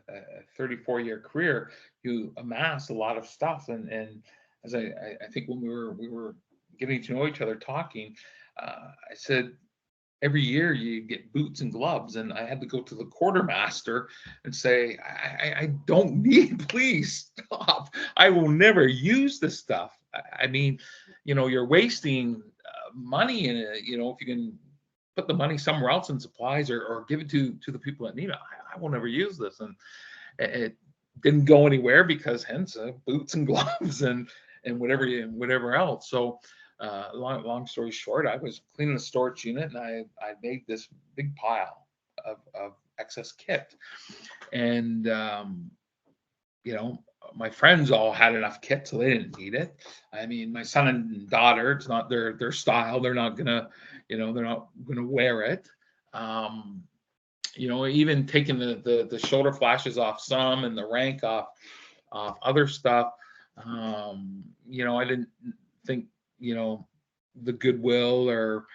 34-year career, you amass a lot of stuff. And as I think when we were getting to know each other, talking, I said, every year you get boots and gloves, and I had to go to the quartermaster and say, I don't need, please stop. I will never use this stuff. I mean, you're wasting money in it. If you can put the money somewhere else in supplies or give it to the people that need it, I will never use this. And it didn't go anywhere because hence boots and gloves and whatever else. So long story short, I was cleaning the storage unit, and I made this big pile of excess kit. And my friends all had enough kit, so they didn't need it. I mean, my son and daughter, it's not their style. They're not gonna wear it. Even taking the shoulder flashes off some and the rank off other stuff. I didn't think, the Goodwill or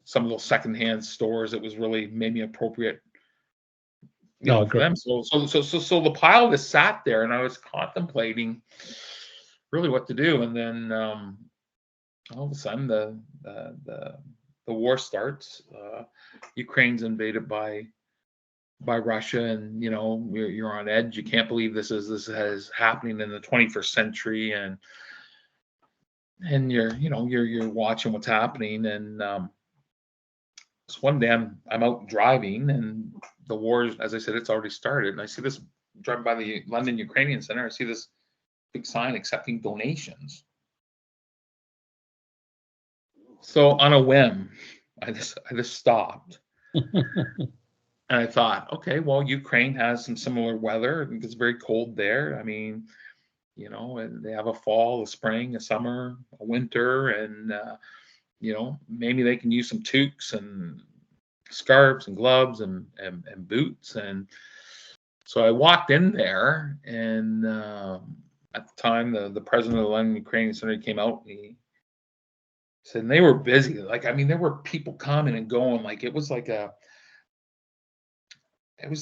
some of those secondhand stores, it was really maybe appropriate for them. So the pile just sat there, and I was contemplating really what to do. And then all of a sudden the war starts. Ukraine's invaded by Russia, and you're on edge. You can't believe this is happening in the 21st century. And and you're watching what's happening. And so one day I'm out driving, and the war, as I said, it's already started. And I see this driving by the London Ukrainian Center. I see this big sign accepting donations. So on a whim, I just stopped. And I thought, okay, well, Ukraine has some similar weather. I think it's very cold there. I mean, and they have a fall, a spring, a summer, a winter, and maybe they can use some toques and scarves and gloves and boots. And so I walked in there, and at the time, the president of the London Ukrainian Center came out, and he said, and they were busy. Like, I mean, there were people coming and going. Like, it was a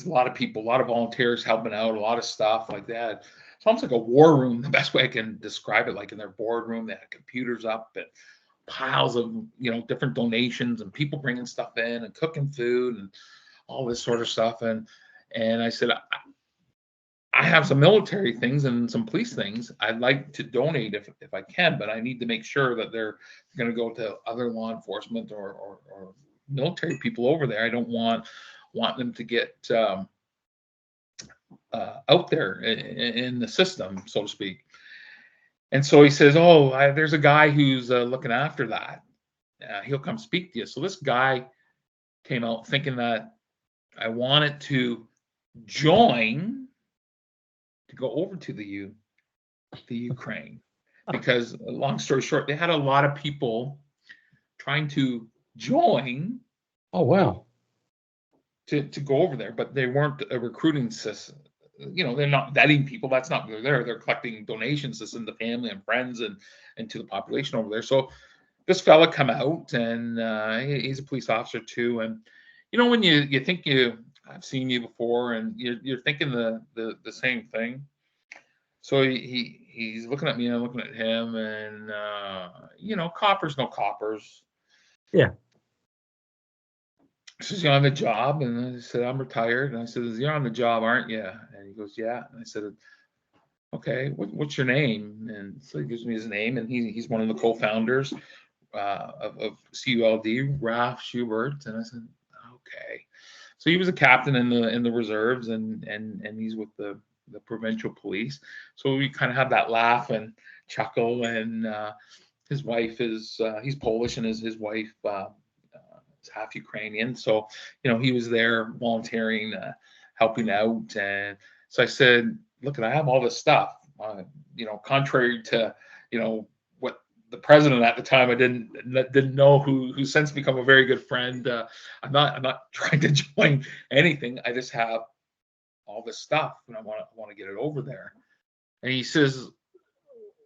lot of people, a lot of volunteers helping out, a lot of stuff like that. It's almost like a war room, the best way I can describe it. Like, in their boardroom, they had computers up and piles of, different donations, and people bringing stuff in and cooking food and all this sort of stuff. And I said, I have some military things and some police things. I'd like to donate if I can, but I need to make sure that they're going to go to other law enforcement or military people over there. I don't want them to get out there in the system, so to speak. And so he says, "Oh, there's a guy who's looking after that. He'll come speak to you." So this guy came out thinking that I wanted to join to go over to the Ukraine, because long story short, they had a lot of people trying to join. Oh, wow. To go over there, but they weren't a recruiting system. They're not vetting people. That's not what they're there. They're collecting donations to send to family and friends and to the population over there. So this fella come out, and he's a police officer too. And when you think I've seen you before, and you're thinking the same thing. So he's looking at me, and I'm looking at him, and coppers, no coppers. Yeah. He says, "You're on the job?" And I said, "I'm retired." And I said, "You're on the job, aren't you?" And he goes, "Yeah." And I said, "Okay, what's your name?" And so he gives me his name, and he's one of the co-founders of CULD, Ralph Schubert. And I said, "Okay." So he was a captain in the reserves, and he's with the provincial police. So we kind of have that laugh and chuckle. And his wife is he's Polish, and his wife is half Ukrainian. So he was there volunteering, helping out. And so I said, "Look, I have all this stuff. Contrary to what the president at the time, I didn't know, who's since become a very good friend. I'm not trying to join anything. I just have all this stuff, and I want to get it over there." And he says,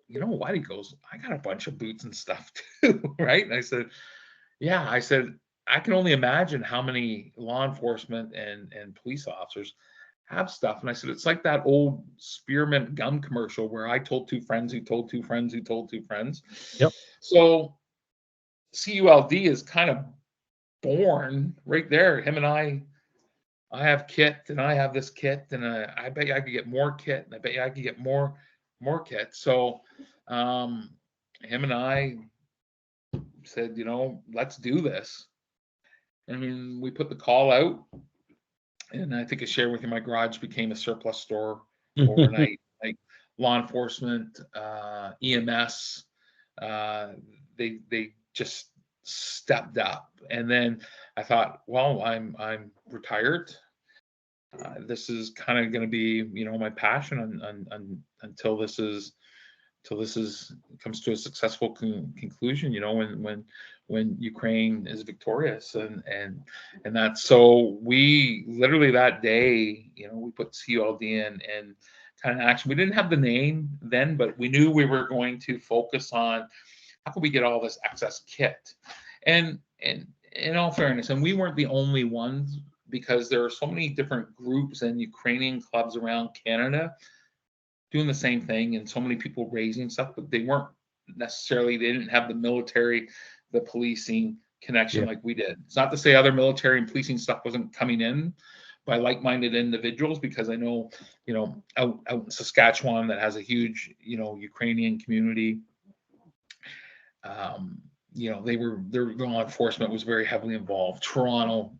"You know what?" He goes, "I got a bunch of boots and stuff too." Right? And I said, "Yeah." I said, "I can only imagine how many law enforcement and police officers have stuff." And I said, "It's like that old spearmint gum commercial where I told two friends who told two friends who told two friends." Yep. So CULD is kind of born right there. Him and I have kit, and I have this kit, and I bet you I could get more kit, and I bet you I could get more kit. So him and I said, let's do this. I mean, we put the call out, and I think I shared with you, my garage became a surplus store overnight. Like law enforcement, EMS, they just stepped up. And then I thought, well, I'm retired. This is kind of going to be, my passion until this comes to a successful conclusion. When Ukraine is victorious, and that's, so we literally that day, we put CULD in and kind of action. We didn't have the name then, but we knew we were going to focus on how can we get all this excess kit. And in all fairness, and we weren't the only ones, because there are so many different groups and Ukrainian clubs around Canada doing the same thing, and so many people raising stuff, but they didn't have the military, the policing connection like we did. It's not to say other military and policing stuff wasn't coming in by like-minded individuals, because I know, out in Saskatchewan, that has a huge, Ukrainian community. their law enforcement was very heavily involved. Toronto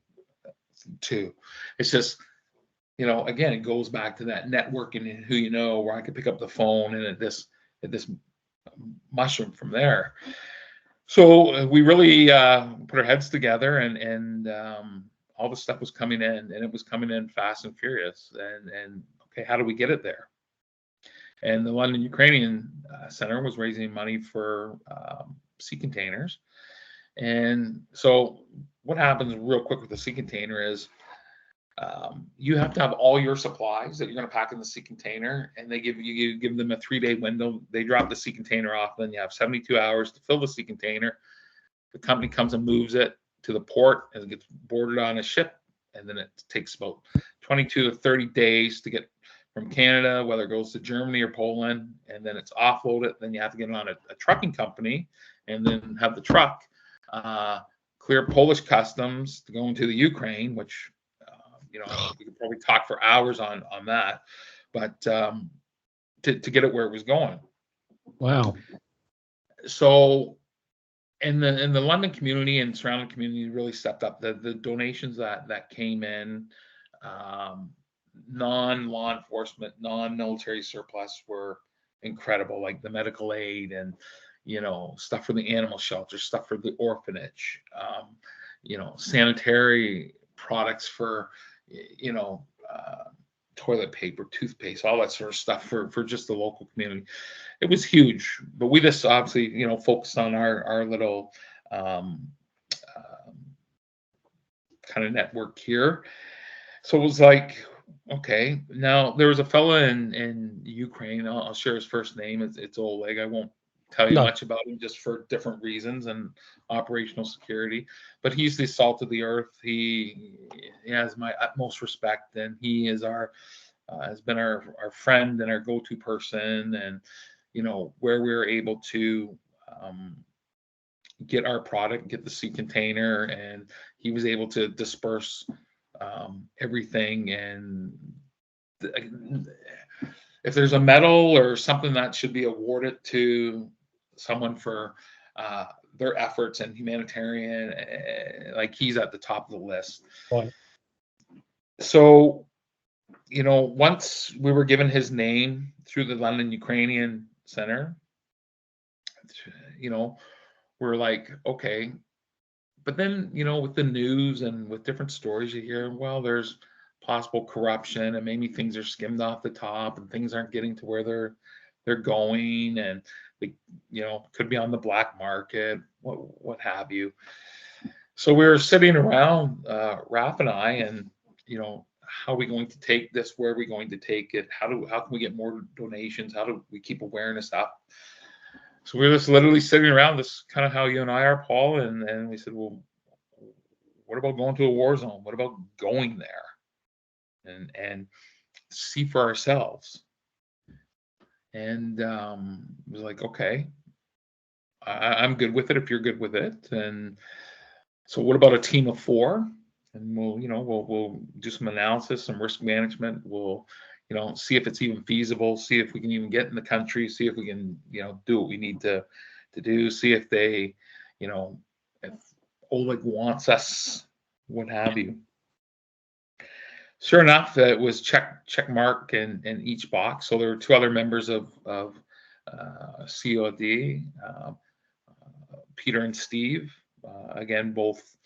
too. It's just, again, it goes back to that networking and who where I could pick up the phone and at this mushroom from there. So we really put our heads together, and all the stuff was coming in, and it was coming in fast and furious. And okay, how do we get it there? And the London Ukrainian Center was raising money for sea containers. And so what happens real quick with the sea container is you have to have all your supplies that you're going to pack in the sea container, and you give them a 3-day window. They drop the sea container off, then you have 72 hours to fill the sea container. The company comes and moves it to the port, and it gets boarded on a ship, and then it takes about 22 to 30 days to get from Canada, whether it goes to Germany or Poland, and then it's offloaded. Then you have to get it on a trucking company, and then have the truck clear Polish customs to go into the Ukraine, which we could probably talk for hours on that, but to get it where it was going. Wow. So in the London community and surrounding community really stepped up. The donations that came in, non-law enforcement, non-military surplus, were incredible, like the medical aid and stuff for the animal shelter, stuff for the orphanage, sanitary products for toilet paper, toothpaste, all that sort of stuff for just the local community. It was huge, but we just obviously focused on our little kind of network here. So it was like, okay, now there was a fella in Ukraine. I'll share his first name. It's Oleg. I won't tell you much about him, just for different reasons and operational security. But he's the salt of the earth. He has my utmost respect, and he is has been our friend and our go-to person. And where we were able to get our product, get the sea container, and he was able to disperse everything. And if there's a medal or something that should be awarded to someone for their efforts and humanitarian, like, he's at the top of the list. Right. So, once we were given his name through the London Ukrainian Center, we're like, okay. But then, with the news and with different stories you hear, well, there's possible corruption, and maybe things are skimmed off the top and things aren't getting to where they're going, and they, could be on the black market, what have you. So we were sitting around, Raph and I, and how are we going to take this? Where are we going to take it? How can we get more donations? How do we keep awareness up? So we were just literally sitting around, this kind of how you and I are, Paul, and we said, well, what about going to a war zone? What about going there and see for ourselves? And it was like, okay, I'm good with it if you're good with it. And so what about a team of 4? And we'll do some analysis, some risk management. We'll see if it's even feasible, see if we can even get in the country, see if we can do what we need to do, see if they if Oleg wants us, what have you. Sure enough, it was check mark in each box. So there were 2 other members of COD, Peter and Steve, again, both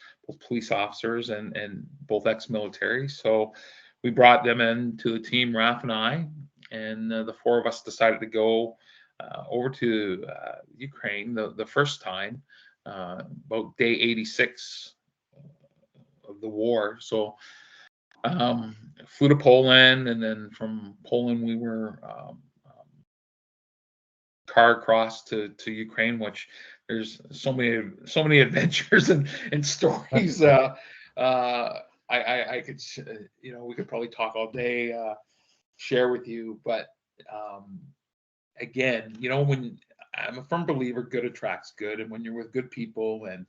police officers and both ex-military. So we brought them into the team, Raph and I, and the 4 of us decided to go over to Ukraine the first time, about day 86 of the war. So flew to Poland, and then from Poland we were car across to Ukraine, which there's so many adventures and stories. I could, we could probably talk all day, share with you, but again, when I'm a firm believer, good attracts good, and when you're with good people, and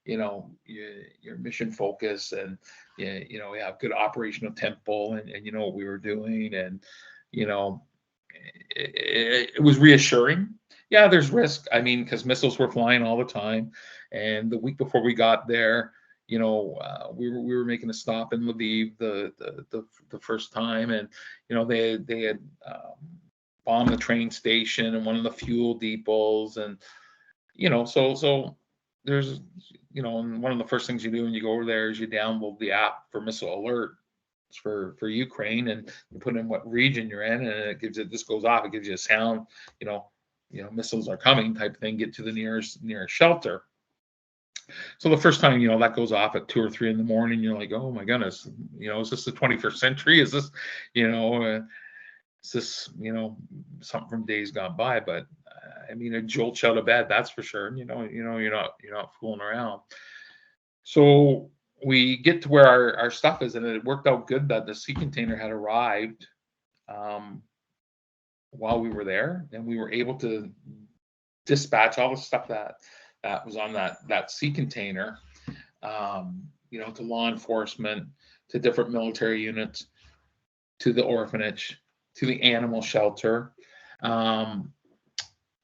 you're mission focused, and we have good operational tempo, and what we were doing, and it was reassuring. Yeah, there's risk. I mean, because missiles were flying all the time, and the week before we got there, we were making a stop in Lviv the first time, and they had bombed the train station and one of the fuel depots, and so there's and one of the first things you do when you go over there is you download the app for missile alert for Ukraine, and you put in what region you're in, and this goes off. It gives you a sound, missiles are coming type thing. Get to the nearest shelter. So the first time, that goes off at 2 or 3 in the morning, you're like, oh my goodness, is this the 21st century? Is this, is this, something from days gone by? But I mean, it jolts you out of bed, that's for sure. You're not fooling around. So we get to where our stuff is, and it worked out good that the sea container had arrived while we were there, and we were able to dispatch all the stuff that was on that sea container, to law enforcement, to different military units, to the orphanage, to the animal shelter.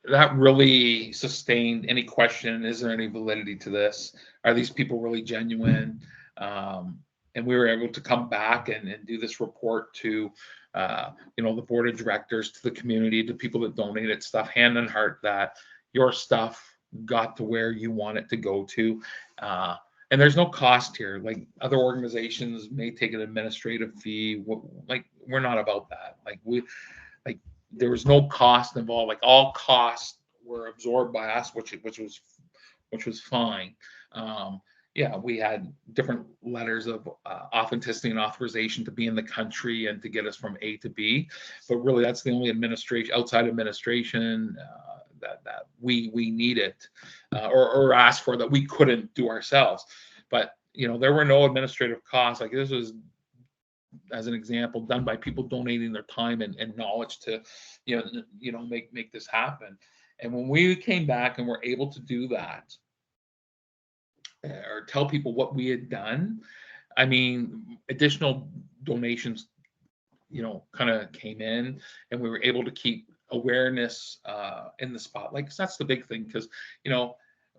That really sustained any question: is there any validity to this? Are these people really genuine? And we were able to come back and do this report to, the board of directors, to the community, to people that donated stuff, hand and heart, that your stuff got to where you want it to go to. And there's no cost here. Like other organizations may take an administrative fee. We're not about that. There was no cost involved. Like all costs were absorbed by us, which was fine. We had different letters of authenticity and authorization to be in the country and to get us from A to B. But really, that's the only outside administration that we needed or asked for, that we couldn't do ourselves. But there were no administrative costs. Like this was, as an example, done by people donating their time and knowledge to make this happen. And when we came back and were able to do that, or tell people what we had done, I mean, additional donations kind of came in, and we were able to keep awareness in the spotlight, because that's the big thing. Because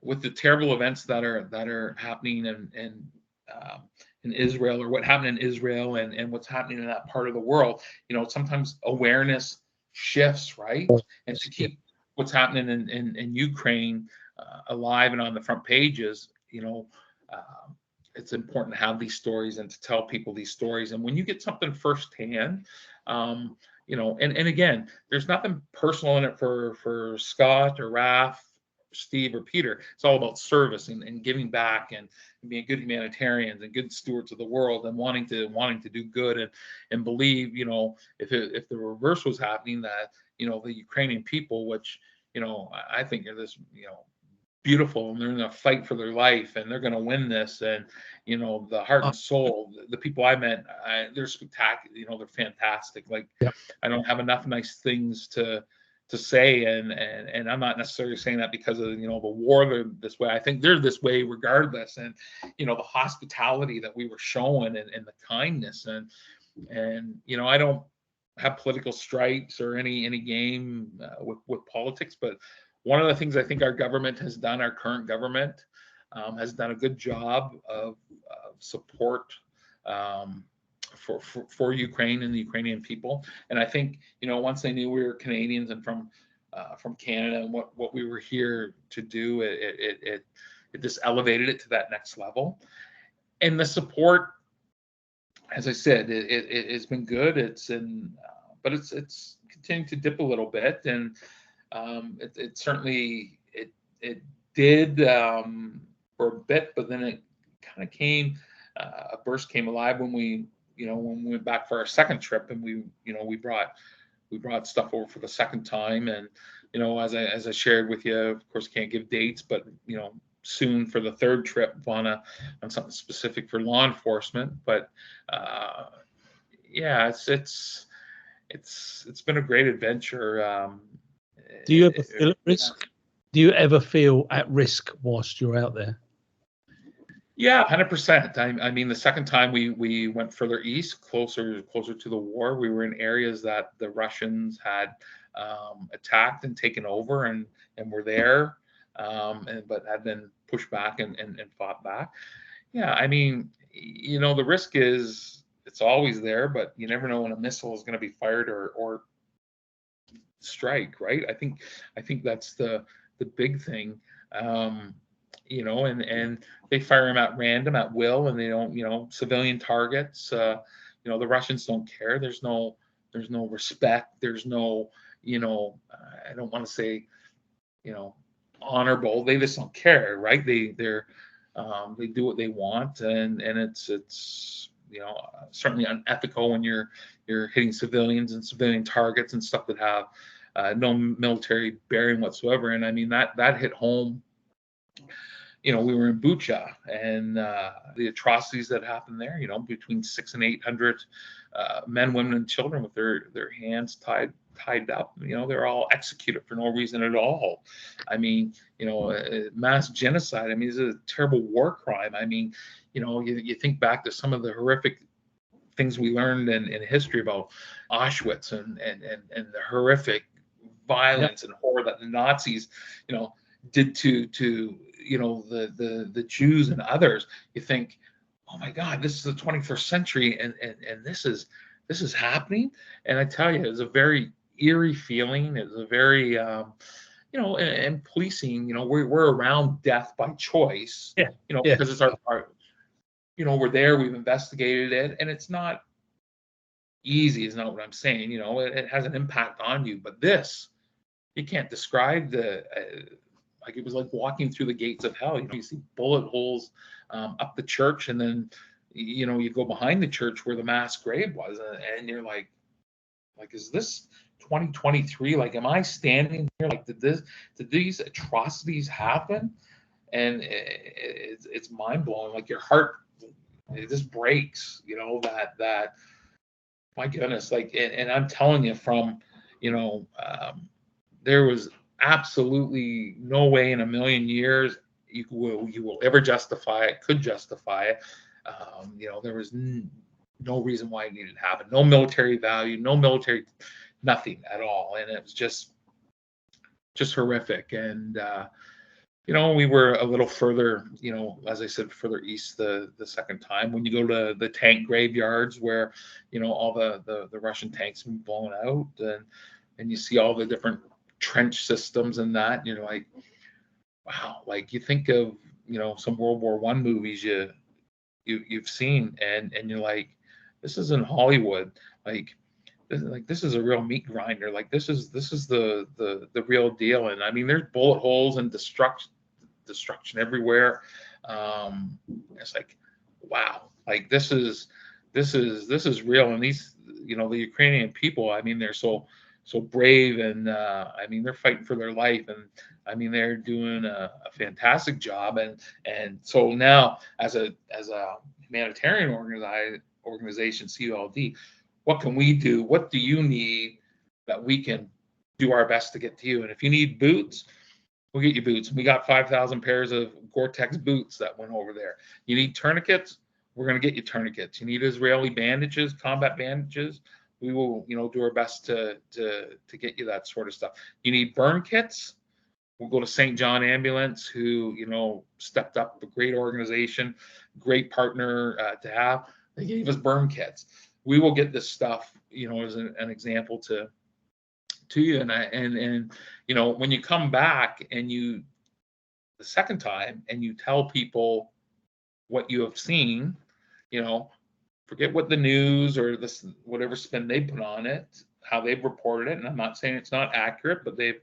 with the terrible events that are happening in Israel, or what happened in Israel, and what's happening in that part of the world, sometimes awareness shifts, right? And to keep what's happening in Ukraine alive and on the front pages, it's important to have these stories and to tell people these stories. And when you get something firsthand, and again, there's nothing personal in it for Scott or Raph, Steve or Peter. It's all about service and giving back and being good humanitarians and good stewards of the world, and wanting to do good and believe, if the reverse was happening, that the Ukrainian people, which I think are this beautiful, and they're in a fight for their life, and they're going to win this, and the heart and soul, the people I met, they're spectacular. They're fantastic. Like, yep. I don't have enough nice things to say, and I'm not necessarily saying that because of the war. They're this way. I think they're this way regardless. And the hospitality that we were showing, and the kindness, and I don't have political stripes or any game with politics, but one of the things I think our government has done, our current government has done a good job of support for Ukraine and the Ukrainian people. And I think, once they knew we were Canadians and from Canada, and what we were here to do, it just elevated it to that next level. And the support, as I said, it's been good. But it's continuing to dip a little bit, and it certainly did for a bit, but then it kind of came. A burst came alive when we went back for our second trip, and we brought stuff over for the second time. And as I shared with you, of course, can't give dates, but soon for the third trip on something specific for law enforcement. But it's been a great adventure. Do you ever feel at risk? Do you ever feel at risk whilst you're out there? Yeah, 100%. I mean, the second time we went further east, closer to the war, we were in areas that the Russians had attacked and taken over, and were there, but had been pushed back and fought back. Yeah, I mean, the risk is it's always there, but you never know when a missile is going to be fired or strike, right? I think that's the big thing. Um, and they fire them at random, at will, and they don't, civilian targets. The Russians don't care. There's no respect. There's no, I don't want to say, you know, honorable. They just don't care, right? They do what they want, and it's certainly unethical when you're hitting civilians and civilian targets and stuff that have no military bearing whatsoever. And I mean that hit home. We were in Bucha, and the atrocities that happened there. Between 600 and 800 men, women, and children with their hands tied up. They're all executed for no reason at all. I mean, mass genocide. I mean, it's a terrible war crime. I mean, you think back to some of the horrific things we learned in history about Auschwitz and the horrific violence and horror that the Nazis, did to the Jews and others. You think, oh my God, this is the 21st century, and this is happening. And I tell you, it's a very eerie feeling. It's a very and policing. We're around death by choice. Yeah. Because it's our we're there. We've investigated it, and it's not easy. Is not what I'm saying. It has an impact on you, but this. You can't describe like it was like walking through the gates of hell. You see bullet holes up the church, and then you go behind the church where the mass grave was, and you're like, is this 2023? Like, am I standing here? Like, did these atrocities happen? And it's mind blowing. Like your heart, it just breaks. That my goodness. Like, and I'm telling you from there was absolutely no way in a million years you will ever could justify it. There was no reason why it needed to happen. No military value, no military, nothing at all. And it was just horrific. And, we were a little further, as I said, further east the second time. When you go to the tank graveyards where, all the Russian tanks have been blown out, and you see all the different trench systems and that, you're like, wow. Like you think of some World War I movies you've seen, and you're like, this is in Hollywood. This is a real meat grinder. Like this is the real deal. And I mean, there's bullet holes and destruction everywhere. It's like, wow. Like this is real. And these the Ukrainian people, I mean, they're so brave, and I mean they're fighting for their life, and I mean they're doing a fantastic job, and so now as a humanitarian organization, CULD, what can we do? What do you need that we can do our best to get to you? And if you need boots, we'll get you boots. We got 5,000 pairs of Gore-Tex boots that went over there. You need tourniquets, we're going to get you tourniquets. You need Israeli bandages, combat bandages, we will, do our best to get you that sort of stuff. You need burn kits. We'll go to St. John Ambulance, who, stepped up, a great organization, great partner to have. They gave us burn kits. We will get this stuff, as an example to you. And when you come back and the second time and you tell people what you have seen, forget what the news or this whatever spin they put on it, how they've reported it. And I'm not saying it's not accurate, but they've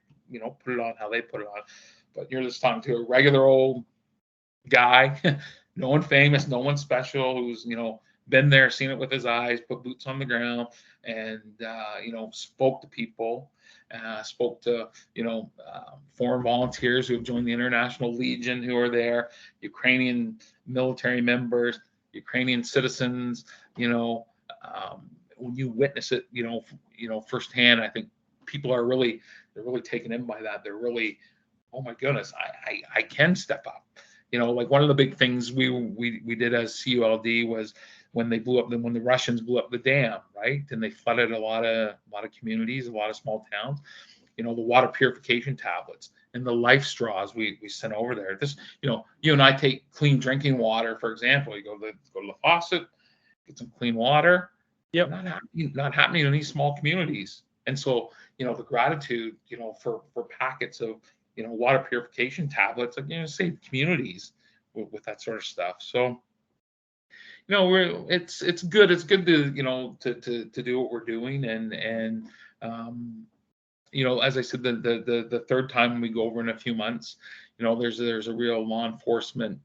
put it on how they put it on. But you're just talking to a regular old guy, no one famous, no one special, who's been there, seen it with his eyes, put boots on the ground, and spoke to people, spoke to foreign volunteers who have joined the International Legion, who are there, Ukrainian military members, Ukrainian citizens. When you witness it, firsthand, I think people are they're really taken in by that. They're really, oh my goodness, I can step up. like one of the big things we did as CULD was when the Russians blew up the dam, right? And they flooded a lot of communities, a lot of small towns. The water purification tablets and the life straws we sent over there. This, you and I take clean drinking water, for example. You go to the faucet, get some clean water. Yep. Not happening in these small communities. And so, the gratitude, for packets of, water purification tablets, save communities with that sort of stuff. So, it's good. It's good to do what we're doing. And as I said, the third time we go over in a few months, there's a real law enforcement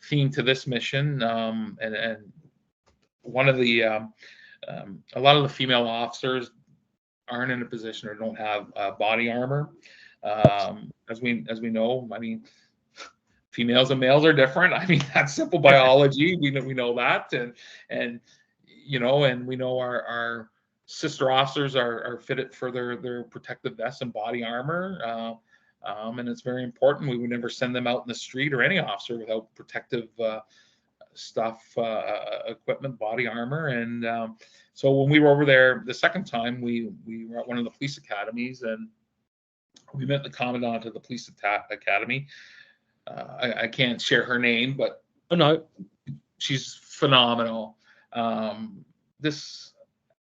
theme to this mission. And one of the a lot of the female officers aren't in a position or don't have body armor. As we know, I mean, females and males are different. I mean, that's simple biology. We know that, and we know our sister officers are fitted for their protective vests and body armor. And it's very important. We would never send them out in the street, or any officer, without protective stuff, equipment, body armor. And so when we were over there the second time, we were at one of the police academies, and we met the commandant of the police academy. I can't share her name, but no, she's phenomenal.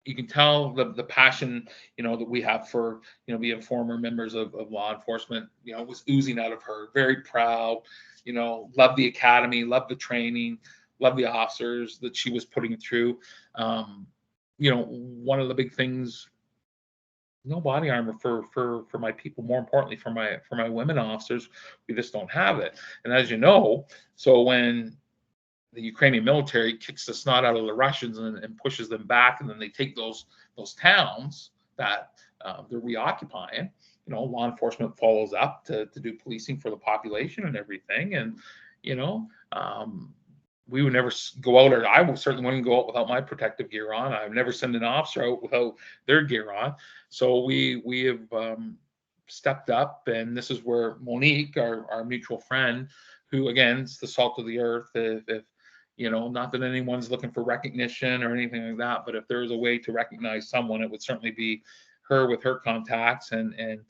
You can tell the passion, that we have for, being former members of law enforcement, was oozing out of her. Very proud, loved the academy, loved the training, loved the officers that she was putting through. One of the big things, no body armor for my people. More importantly, for my women officers, we just don't have it. And as you know, so when the Ukrainian military kicks the snot out of the Russians and pushes them back, and then they take those towns that they're reoccupying, law enforcement follows up to do policing for the population and everything. And we would never go out, or I certainly wouldn't go out without my protective gear on. I would never send an officer out without their gear on. So we have stepped up, and this is where Monique, our mutual friend, who again is the salt of the earth. If not that anyone's looking for recognition or anything like that, but if there's a way to recognize someone, it would certainly be her, with her contacts and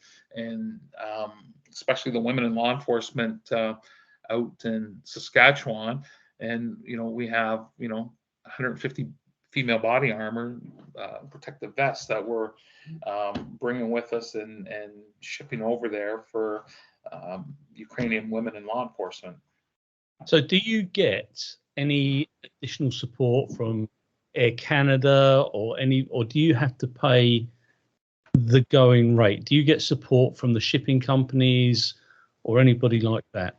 especially the women in law enforcement out in Saskatchewan. And we have 150 female body armor protective vests that we're bringing with us and shipping over there for Ukrainian women in law enforcement. So do you get any additional support from Air Canada or do you have to pay the going rate? Do you get support from the shipping companies or anybody like that?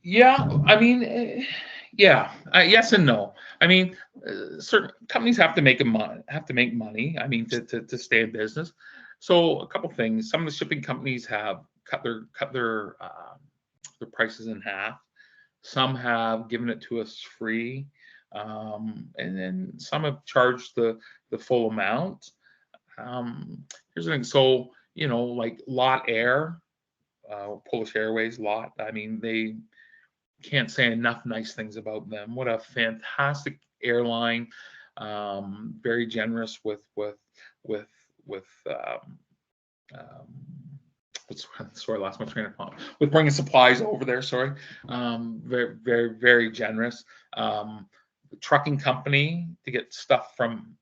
Yeah, I mean, yes and no. I mean, certain companies have to make money. I mean, to stay in business. So a couple things. Some of the shipping companies have cut their prices in half. Some have given it to us free, and then some have charged the full amount. Here's the thing. So like Lot Air, Polish Airways, Lot. I mean, they can't say enough nice things about them. What a fantastic airline. Very generous with sorry, I lost my train of thought. With bringing supplies over there, very, very, very generous. The trucking company to get stuff from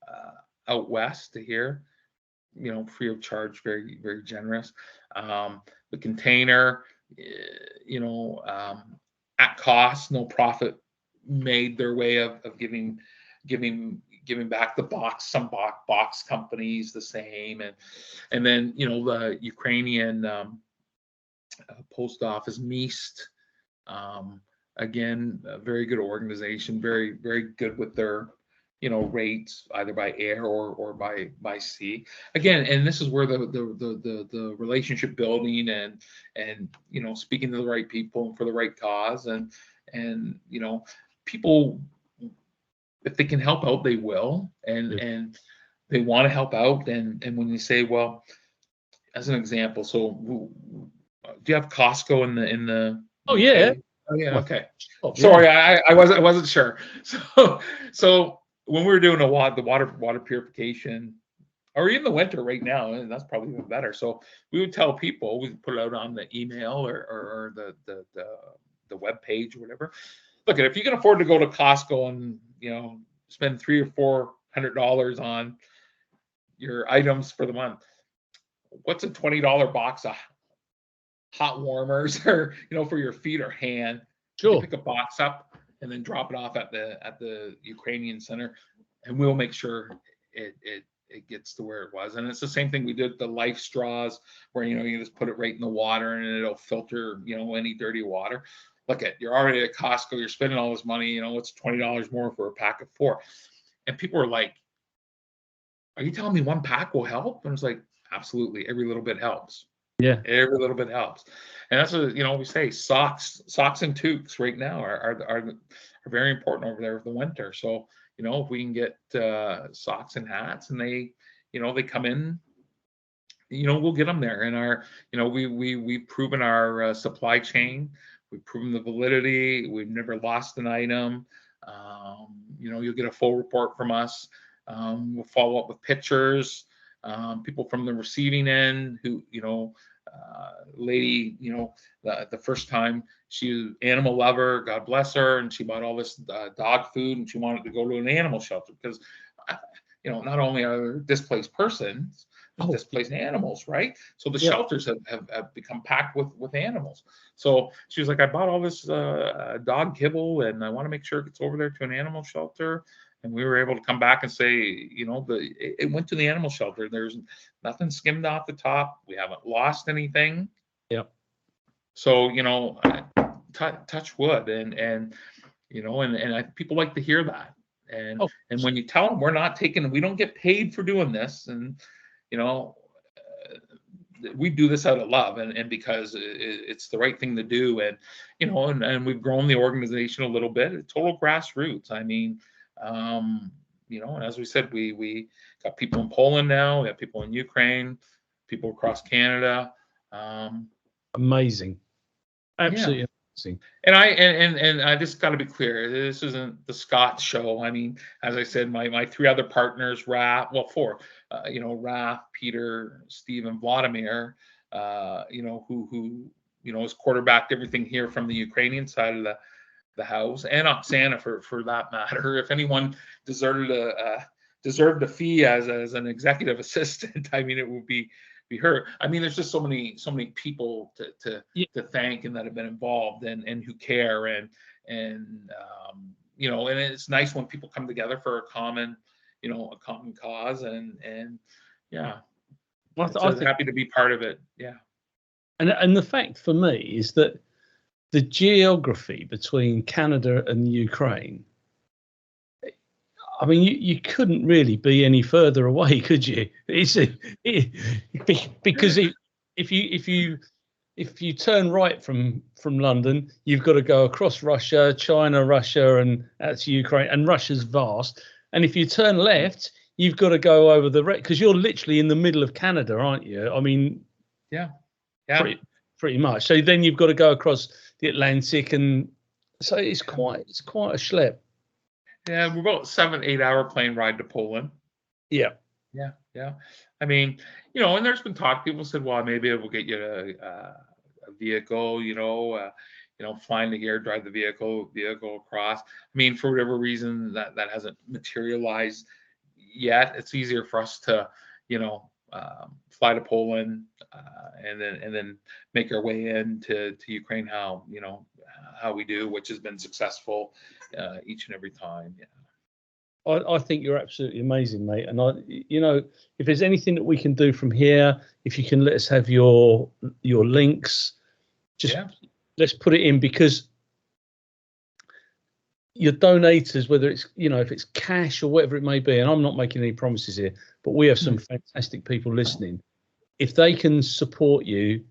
out west to here, free of charge, very, very generous. The container, at cost, no profit, made their way of giving back the box. Some box companies the same, and then the Ukrainian post office, Meast, again, a very good organization, very, very good with their rates, either by air or by sea. Again, and this is where the relationship building and speaking to the right people for the right cause, and people, if they can help out, they will, and they want to help out. And when you say, well, as an example, so do you have Costco in the Oh yeah. Oh yeah. Well, Okay. oh, Sorry, yeah. I wasn't sure. So when we were doing the water purification, or even the winter right now, and that's probably even better. So we would tell people, we put it out on the email or the web page or whatever. Look, if you can afford to go to Costco and spend $300 or $400 on your items for the month, what's a $20 box of hot warmers or for your feet or hand? You can Sure. pick a box up and then drop it off at the Ukrainian center, and we'll make sure it gets to where it was. And it's the same thing we did the life straws, where you just put it right in the water and it'll filter any dirty water. Look, you're already at Costco, you're spending all this money, it's $20 more for a pack of 4. And people are like, are you telling me one pack will help? And it's like, absolutely, every little bit helps. Yeah. Every little bit helps. And that's what we say, socks and toques right now are very important over there for the winter. So if we can get socks and hats, and they come in, we'll get them there. And our we've proven our supply chain. We've proven the validity. We've never lost an item. You'll get a full report from us. We'll follow up with pictures. People from the receiving end who lady, the first time, she was an animal lover, God bless her, and she bought all this dog food, and she wanted to go to an animal shelter because not only are there displaced persons, displaced animals, right? So the shelters have become packed with animals. So she was like, I bought all this dog kibble, and I want to make sure it gets over there to an animal shelter. And we were able to come back and say, it went to the animal shelter. There's nothing skimmed off the top. We haven't lost anything. Yep. So, touch wood, and people like to hear that. And when you tell them we don't get paid for doing this, and we do this out of love and because it's the right thing to do, and and we've grown the organization a little bit. Total grassroots. I mean, and as we said, we got people in Poland now. We have people in Ukraine, people across Canada. Amazing, absolutely amazing. And I just got to be clear. This isn't the Scott show. I mean, as I said, my 3 other partners, 4. Raph, Peter, Steve, and Vladimir. Who has quarterbacked everything here from the Ukrainian side of the house, and Oksana for that matter. If anyone deserved a fee as an executive assistant, I mean, it would be her. I mean, there's just so many people to thank, and that have been involved and who care, and it's nice when people come together for a common cause, and yeah. Well, I'm happy to be part of it. Yeah. And the fact for me is that the geography between Canada and Ukraine, I mean, you couldn't really be any further away, could you? Because if you turn right from London, you've got to go across Russia, China, Russia, and that's Ukraine, and Russia's vast. And if you turn left, you've got to go over because you're literally in the middle of Canada, aren't you? I mean, yeah. Pretty much. So then you've got to go across the Atlantic, and so it's quite a schlep. Yeah, we're about 7-8 hour plane ride to Poland. Yeah. I mean, and there's been talk. People said, well, maybe it will get you a vehicle. Flying to here, drive the vehicle across. I mean, for whatever reason, that hasn't materialized yet. It's easier for us to, fly to Poland and then make our way into Ukraine how we do, which has been successful each and every time. Yeah. I think you're absolutely amazing, mate. And if there's anything that we can do from here, if you can let us have your links, let's put it in, because your donators, whether it's if it's cash or whatever it may be, and I'm not making any promises here, but we have some fantastic people listening. If they can support you,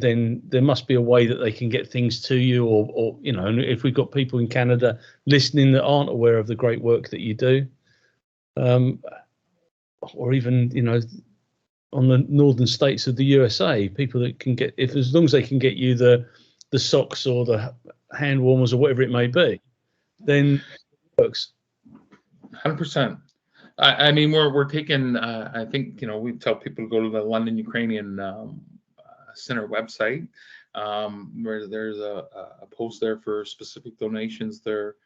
then there must be a way that they can get things to you, or and if we've got people in Canada listening that aren't aware of the great work that you do, or even on the northern states of the USA, people that can get, as long as they can get you the the socks or the hand warmers or whatever it may be, then it works. 100%. I mean, we're taking. I think we tell people to go to the London Ukrainian Center website, where there's a post there for specific donations. They're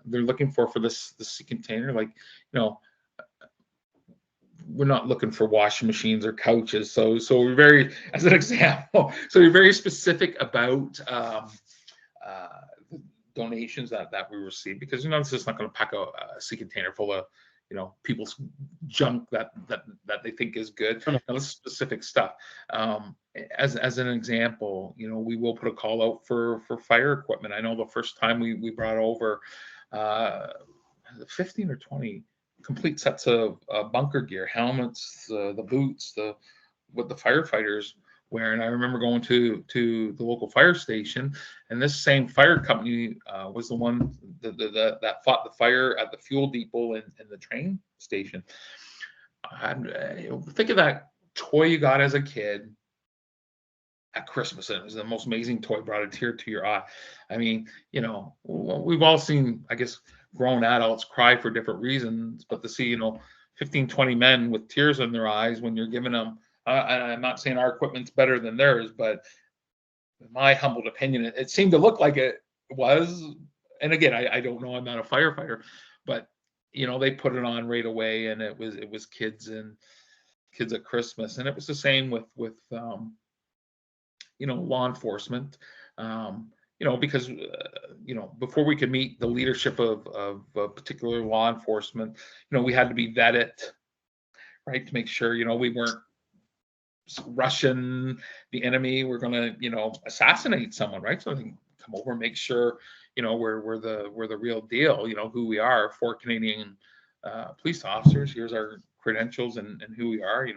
looking for this sea container. Like, we're not looking for washing machines or couches. So we're very, as an example, so we're very specific about the donations that we receive, because this is not going to pack a sea container full of people's junk that they think is good. Now, this is specific stuff. As an example, we will put a call out for fire equipment. I know the first time we brought over 15 or 20 complete sets of bunker gear, helmets, the boots, what the firefighters wear. And I remember going to the local fire station, and this same fire company was the one that fought the fire at the fuel depot and the train station. Think of that toy you got as a kid at Christmas, and it was the most amazing toy, brought a tear to your eye. I mean, we've all seen, I guess, grown adults cry for different reasons, but to see 15, 20 men with tears in their eyes when you're giving them, I'm not saying our equipment's better than theirs, but in my humbled opinion, it seemed to look like it was. And again, I don't know, I'm not a firefighter, but they put it on right away, and it was kids at Christmas. And it was the same with law enforcement. Because before we could meet the leadership of a particular law enforcement, we had to be vetted, right, to make sure we weren't rushing the enemy. We're going to assassinate someone, right? So they can come over and make sure we're the real deal. Who we are. 4 Canadian police officers. Here's our credentials and who we are.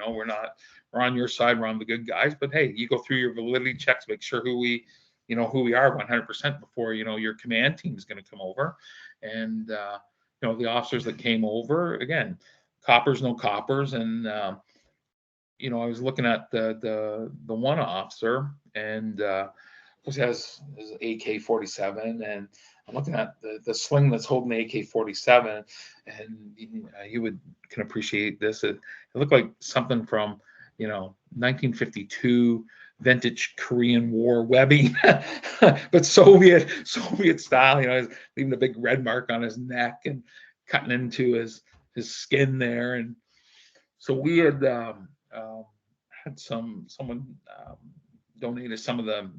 We're on your side. We're on the good guys. But hey, you go through your validity checks, make sure who we are 100% before your command team is going to come over. And the officers that came over, again, coppers, no coppers. And I was looking at the one officer, and he has his AK-47, and I'm looking at the sling that's holding the AK-47, and you can appreciate this. It looked like something from 1952 vintage Korean War webbing, but Soviet style. Leaving a big red mark on his neck and cutting into his skin there. And so we had someone donated some of the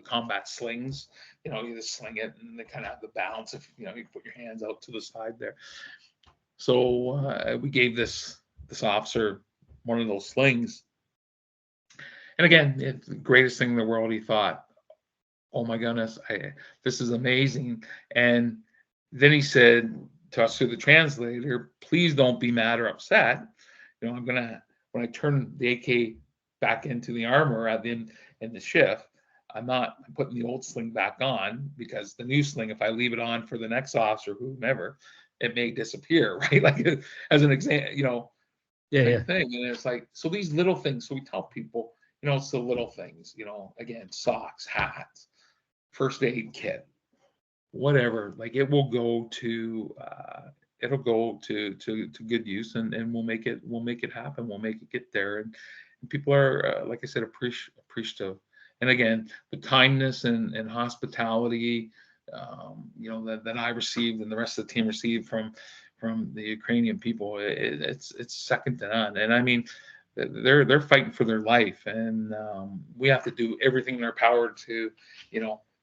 combat slings. You just sling it, and they kind of have the balance if you put your hands out to the side there. So we gave this officer one of those slings. And again, it's the greatest thing in the world. He thought, oh my goodness, this is amazing. And then he said to us through the translator, please don't be mad or upset. When I turn the AK back into the armor at the end in the shift, I'm putting the old sling back on, because the new sling, if I leave it on for the next officer, whomever, it may disappear, right? Like, as an example, thing. And it's like, so these little things. So we tell people, it's the little things. Again, socks, hats, first aid kit, whatever. Like, it will go to good use, and we'll make it happen. We'll make it get there, and people are, like I said, appreciative. And again, the kindness and hospitality, that I received and the rest of the team received from the Ukrainian people, it's second to none. And I mean, they're fighting for their life, and we have to do everything in our power to,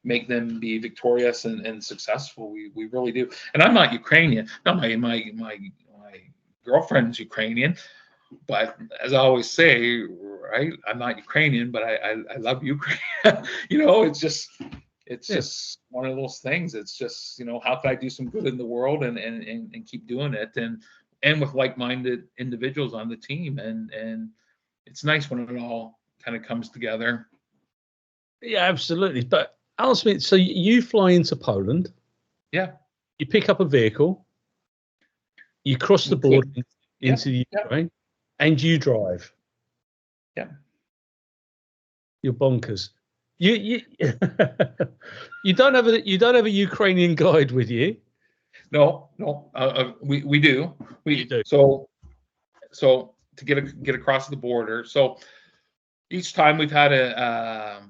make them be victorious and successful. We really do. And I'm not Ukrainian. No, my girlfriend's Ukrainian. But as I always say, right, I'm not Ukrainian, but I love Ukraine. It's just one of those things. It's just, how can I do some good in the world and keep doing it, and with like-minded individuals on the team, and it's nice when it all kind of comes together. Yeah, absolutely. But ask me, so you fly into Poland. Yeah. You pick up a vehicle. You cross the border into the Ukraine. And you drive. Yeah. You're bonkers. You you don't have a Ukrainian guide with you. No, we do. You do. So to get across the border. So each time we've had a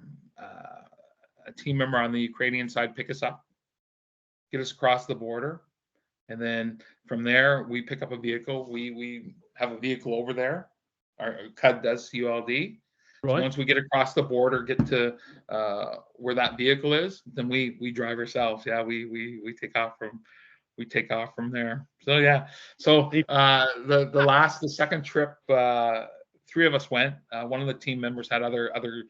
team member on the Ukrainian side pick us up, get us across the border, and then from there we pick up a vehicle. We have a vehicle over there. Our CUD does CULD. Right. So once we get across the border, get to where that vehicle is, then we drive ourselves. Yeah, we take off from there. So yeah. So the second trip, three of us went. One of the team members had other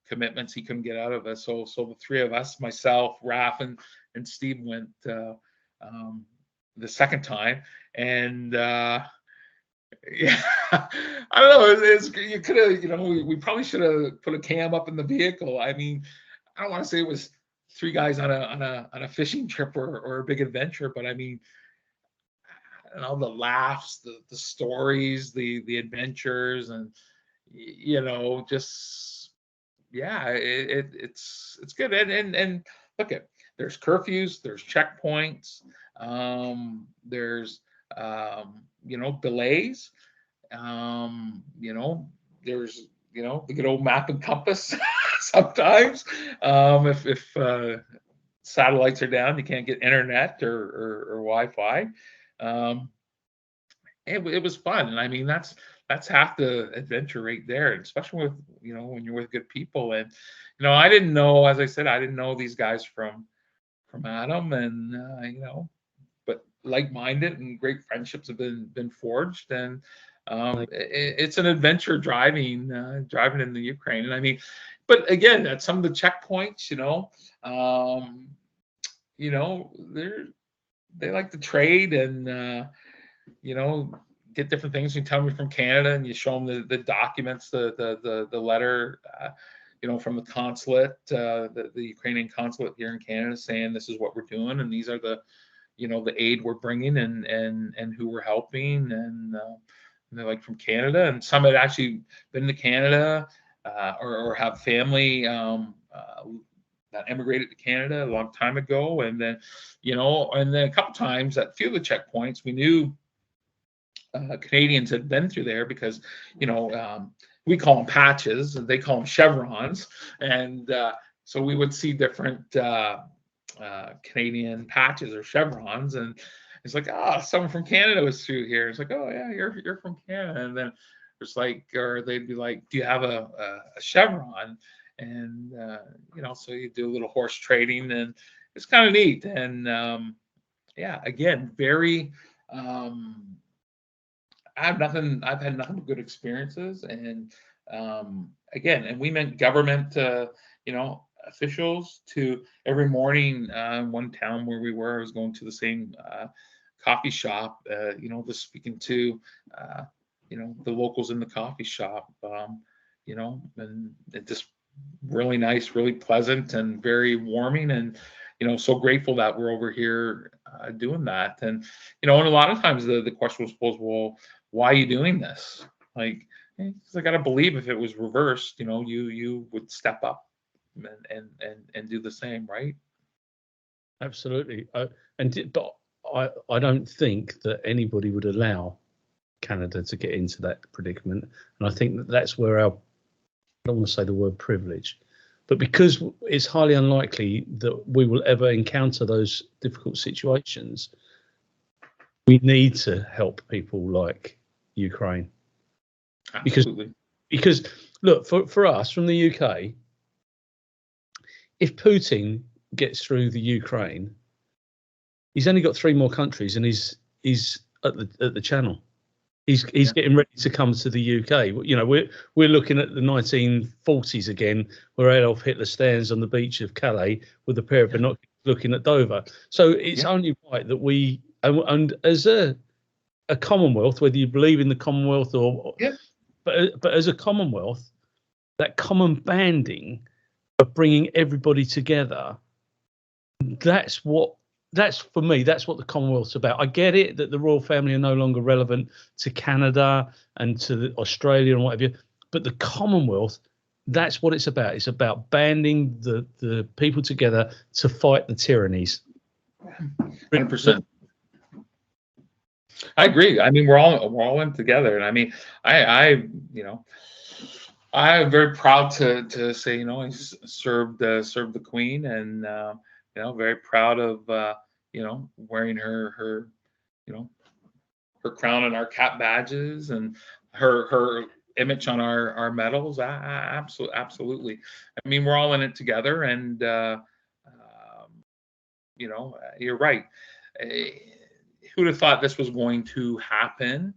commitments he couldn't get out of us. So the three of us, myself, Raph, and Steve went the second time, and yeah, I don't know. You could have, we probably should have put a cam up in the vehicle. I mean, I don't want to say it was three guys on a fishing trip or a big adventure, but I mean, the laughs, the stories, the adventures, and just it's good. And look there's curfews, there's checkpoints, there's delays, there's the good old map and compass sometimes. If satellites are down, you can't get internet or Wi-Fi. It was fun, and I mean that's half the adventure right there, especially with when you're with good people. And I didn't know, as I said, I didn't know these guys from Adam, and but like-minded and great friendships have been forged, and it's an adventure driving in the Ukraine. And I mean, but again, at some of the checkpoints, they like to trade and get different things. You tell me from Canada, and you show them the documents, the letter, from the consulate, the Ukrainian consulate here in Canada, saying this is what we're doing, and these are the aid we're bringing, and who we're helping, and they're like from Canada, and some had actually been to Canada or have family that emigrated to Canada a long time ago, and then a couple times at a few of the checkpoints we knew Canadians had been through there, because we call them patches and they call them chevrons, and so we would see different Canadian patches or chevrons, and it's like, someone from Canada was through here. It's like, oh yeah, you're from Canada. And then it's like, or they'd be like, do you have a chevron? And so you do a little horse trading, and it's kind of neat. And again, very I've had nothing but good experiences. And again, and we meant government officials to every morning. One town where we were, I was going to the same coffee shop, just speaking to the locals in the coffee shop, and it just really nice, really pleasant, and very warming, and so grateful that we're over here doing that. And and a lot of times the question was posed, well, why are you doing this? Like, because I gotta believe if it was reversed, you would step up and do the same, right? Absolutely. But I don't think that anybody would allow Canada to get into that predicament, and I think that's where I don't want to say the word privilege, but because it's highly unlikely that we will ever encounter those difficult situations, we need to help people like Ukraine. Absolutely. Because look, for us from the UK, if Putin gets through the Ukraine, he's only got 3 more countries, and he's at the channel. He's getting ready to come to the UK. We're looking at the 1940s again, where Adolf Hitler stands on the beach of Calais with a pair of binoculars looking at Dover. So it's only right that we, and as a Commonwealth, whether you believe in the Commonwealth but as a Commonwealth, that common banding of bringing everybody together, that's for me, that's what the Commonwealth's about. I get it that the royal family are no longer relevant to Canada and to Australia and whatever, but the Commonwealth that's what it's about. It's about banding the people together to fight the tyrannies. 100%. I agree. I mean, we're all in together, and I mean, I'm very proud to say, I served the Queen, and very proud of wearing her her crown and our cap badges and her image on our medals. Absolutely. I mean, we're all in it together, and you're right. Who'd have thought this was going to happen?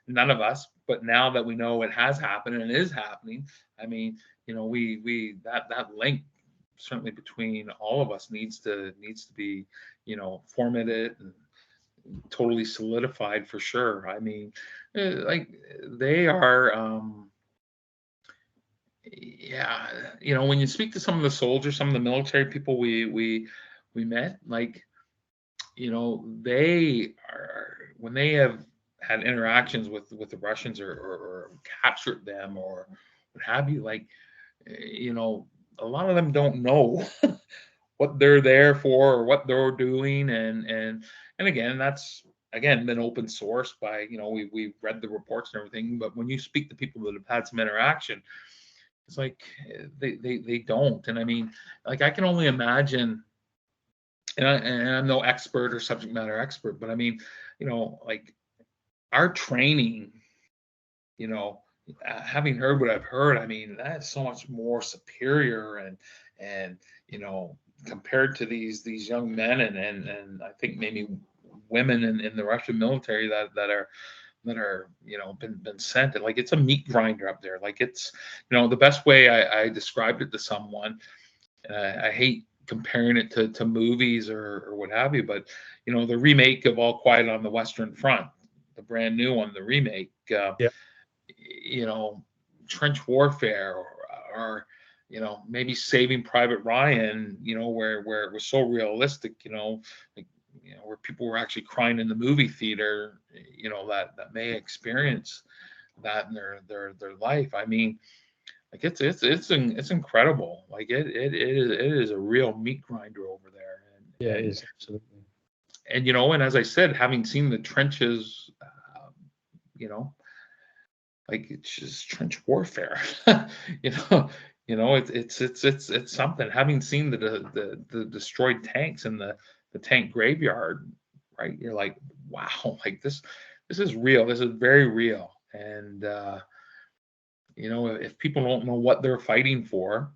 None of us. But now that we know it has happened and it is happening, I mean, we that link certainly between all of us needs to be, formatted and totally solidified for sure. I mean, like they are, when you speak to some of the soldiers, some of the military people we met, like, they are, when they have had interactions with the Russians or captured them or what have you, like, a lot of them don't know what they're there for or what they're doing, and again, that's been open source by, we've read the reports and everything, but when you speak to people that have had some interaction, it's like they don't. And I mean, like, I can only imagine, and I'm no expert or subject matter expert, but I mean, like, our training, having heard what I've heard, I mean, that's so much more superior, and compared to these young men and I think maybe women in the Russian military that are been sent, and like, it's a meat grinder up there. Like, it's, the best way I described it to someone, and I hate comparing it to movies or what have you, but the remake of All Quiet on the Western Front, the brand new one, the remake, trench warfare, or maybe Saving Private Ryan, where it was so realistic, like, where people were actually crying in the movie theater, that may experience that in their life. I mean, like, it's incredible. Like, it is a real meat grinder over there. And it is, absolutely. And and as I said, having seen the trenches, like, it's just trench warfare. It's something. Having seen the destroyed tanks in the tank graveyard, right? You're like, wow, like, this is real. This is very real. And if people don't know what they're fighting for,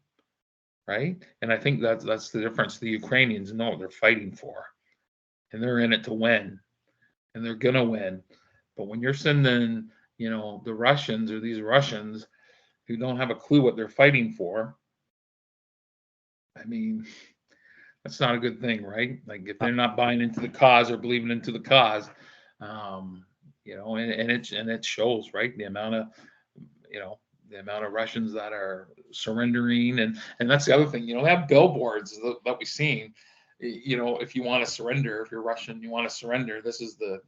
right? And I think that's the difference. The Ukrainians know what they're fighting for, and they're in it to win, and they're gonna win. But when you're sending, the Russians, or these Russians who don't have a clue what they're fighting for, I mean, that's not a good thing, right? Like, if they're not buying into the cause or believing into the cause, and it shows, right? The amount of Russians that are surrendering, and that's the other thing. They have billboards that we've seen. If you want to surrender, if you're Russian, you want to surrender, this is the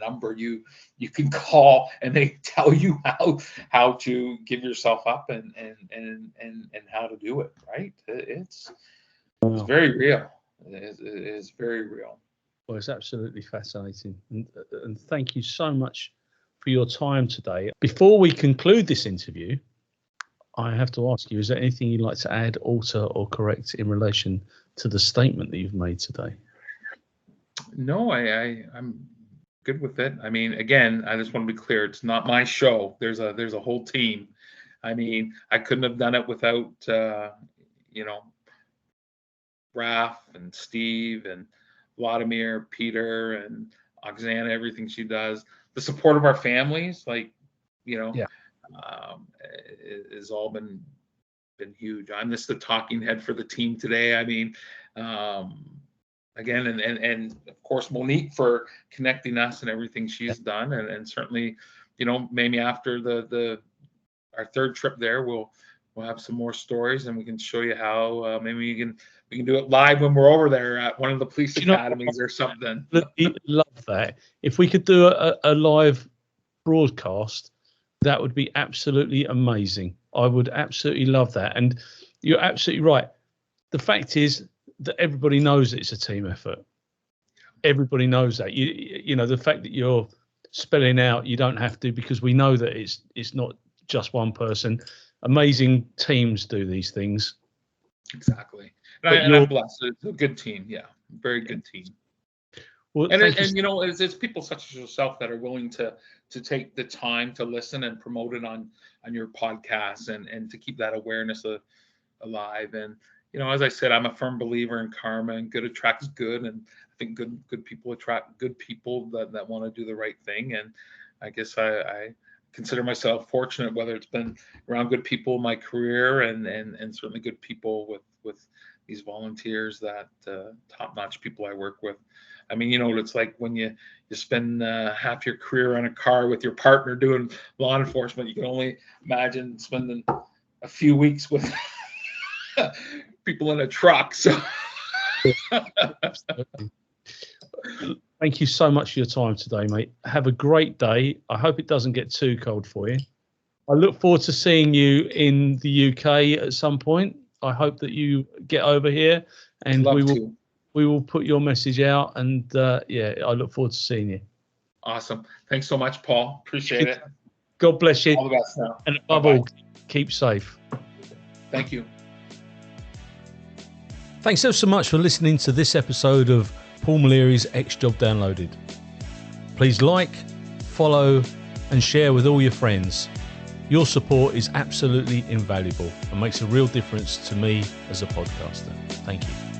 number you can call, and they tell you how to give yourself up and how to do it, right? It's very real. It is very real. Well, it's absolutely fascinating, and thank you so much for your time today. Before we conclude this interview, I have to ask you, is there anything you'd like to add, alter, or correct in relation to the statement that you've made today? No, I'm good with it. I mean, again, I just want to be clear, it's not my show. There's a whole team. I mean, I couldn't have done it without Raph and Steve and Vladimir, Peter, and Oksana, everything she does. The support of our families, like, has all been huge. I'm just the talking head for the team today. I mean, again, and of course, Monique for connecting us and everything she's done, and certainly, maybe after our third trip there, we'll have some more stories, and we can show you how maybe we can do it live when we're over there at one of the police academies or something. Love that. If we could do a live broadcast That would be absolutely amazing. I would absolutely love that. And you're absolutely right. The fact is that everybody knows it's a team effort. Everybody knows that. You know, the fact that you're spelling out, you don't have to, because we know that it's not just one person. Amazing teams do these things. Exactly. And I'm blessed. It's a good team. Yeah, very good team. Well, and you know, it's people such as yourself that are willing to take the time to listen and promote it on your podcast and to keep that awareness alive. And you know, as I said, I'm a firm believer in karma, and good attracts good, and I think good people attract good people that want to do the right thing. And I guess I consider myself fortunate, whether it's been around good people in my career and certainly good people with these volunteers, that top-notch people I work with. I mean, you know what it's like when you spend half your career in a car with your partner doing law enforcement. You can only imagine spending a few weeks with people in a truck. So thank you so much for your time today, mate. Have a great day. I hope it doesn't get too cold for you. I look forward to seeing you in the UK at some point. I hope that you get over here, and we will put your message out. And yeah, I look forward to seeing you. Awesome. Thanks so much, Paul. Appreciate it. God bless you. All the best now. And above all, keep safe. Thank you. Thanks so much for listening to this episode of Paul Mulleary's X Job Downloaded. Please like, follow, and share with all your friends. Your support is absolutely invaluable and makes a real difference to me as a podcaster. Thank you.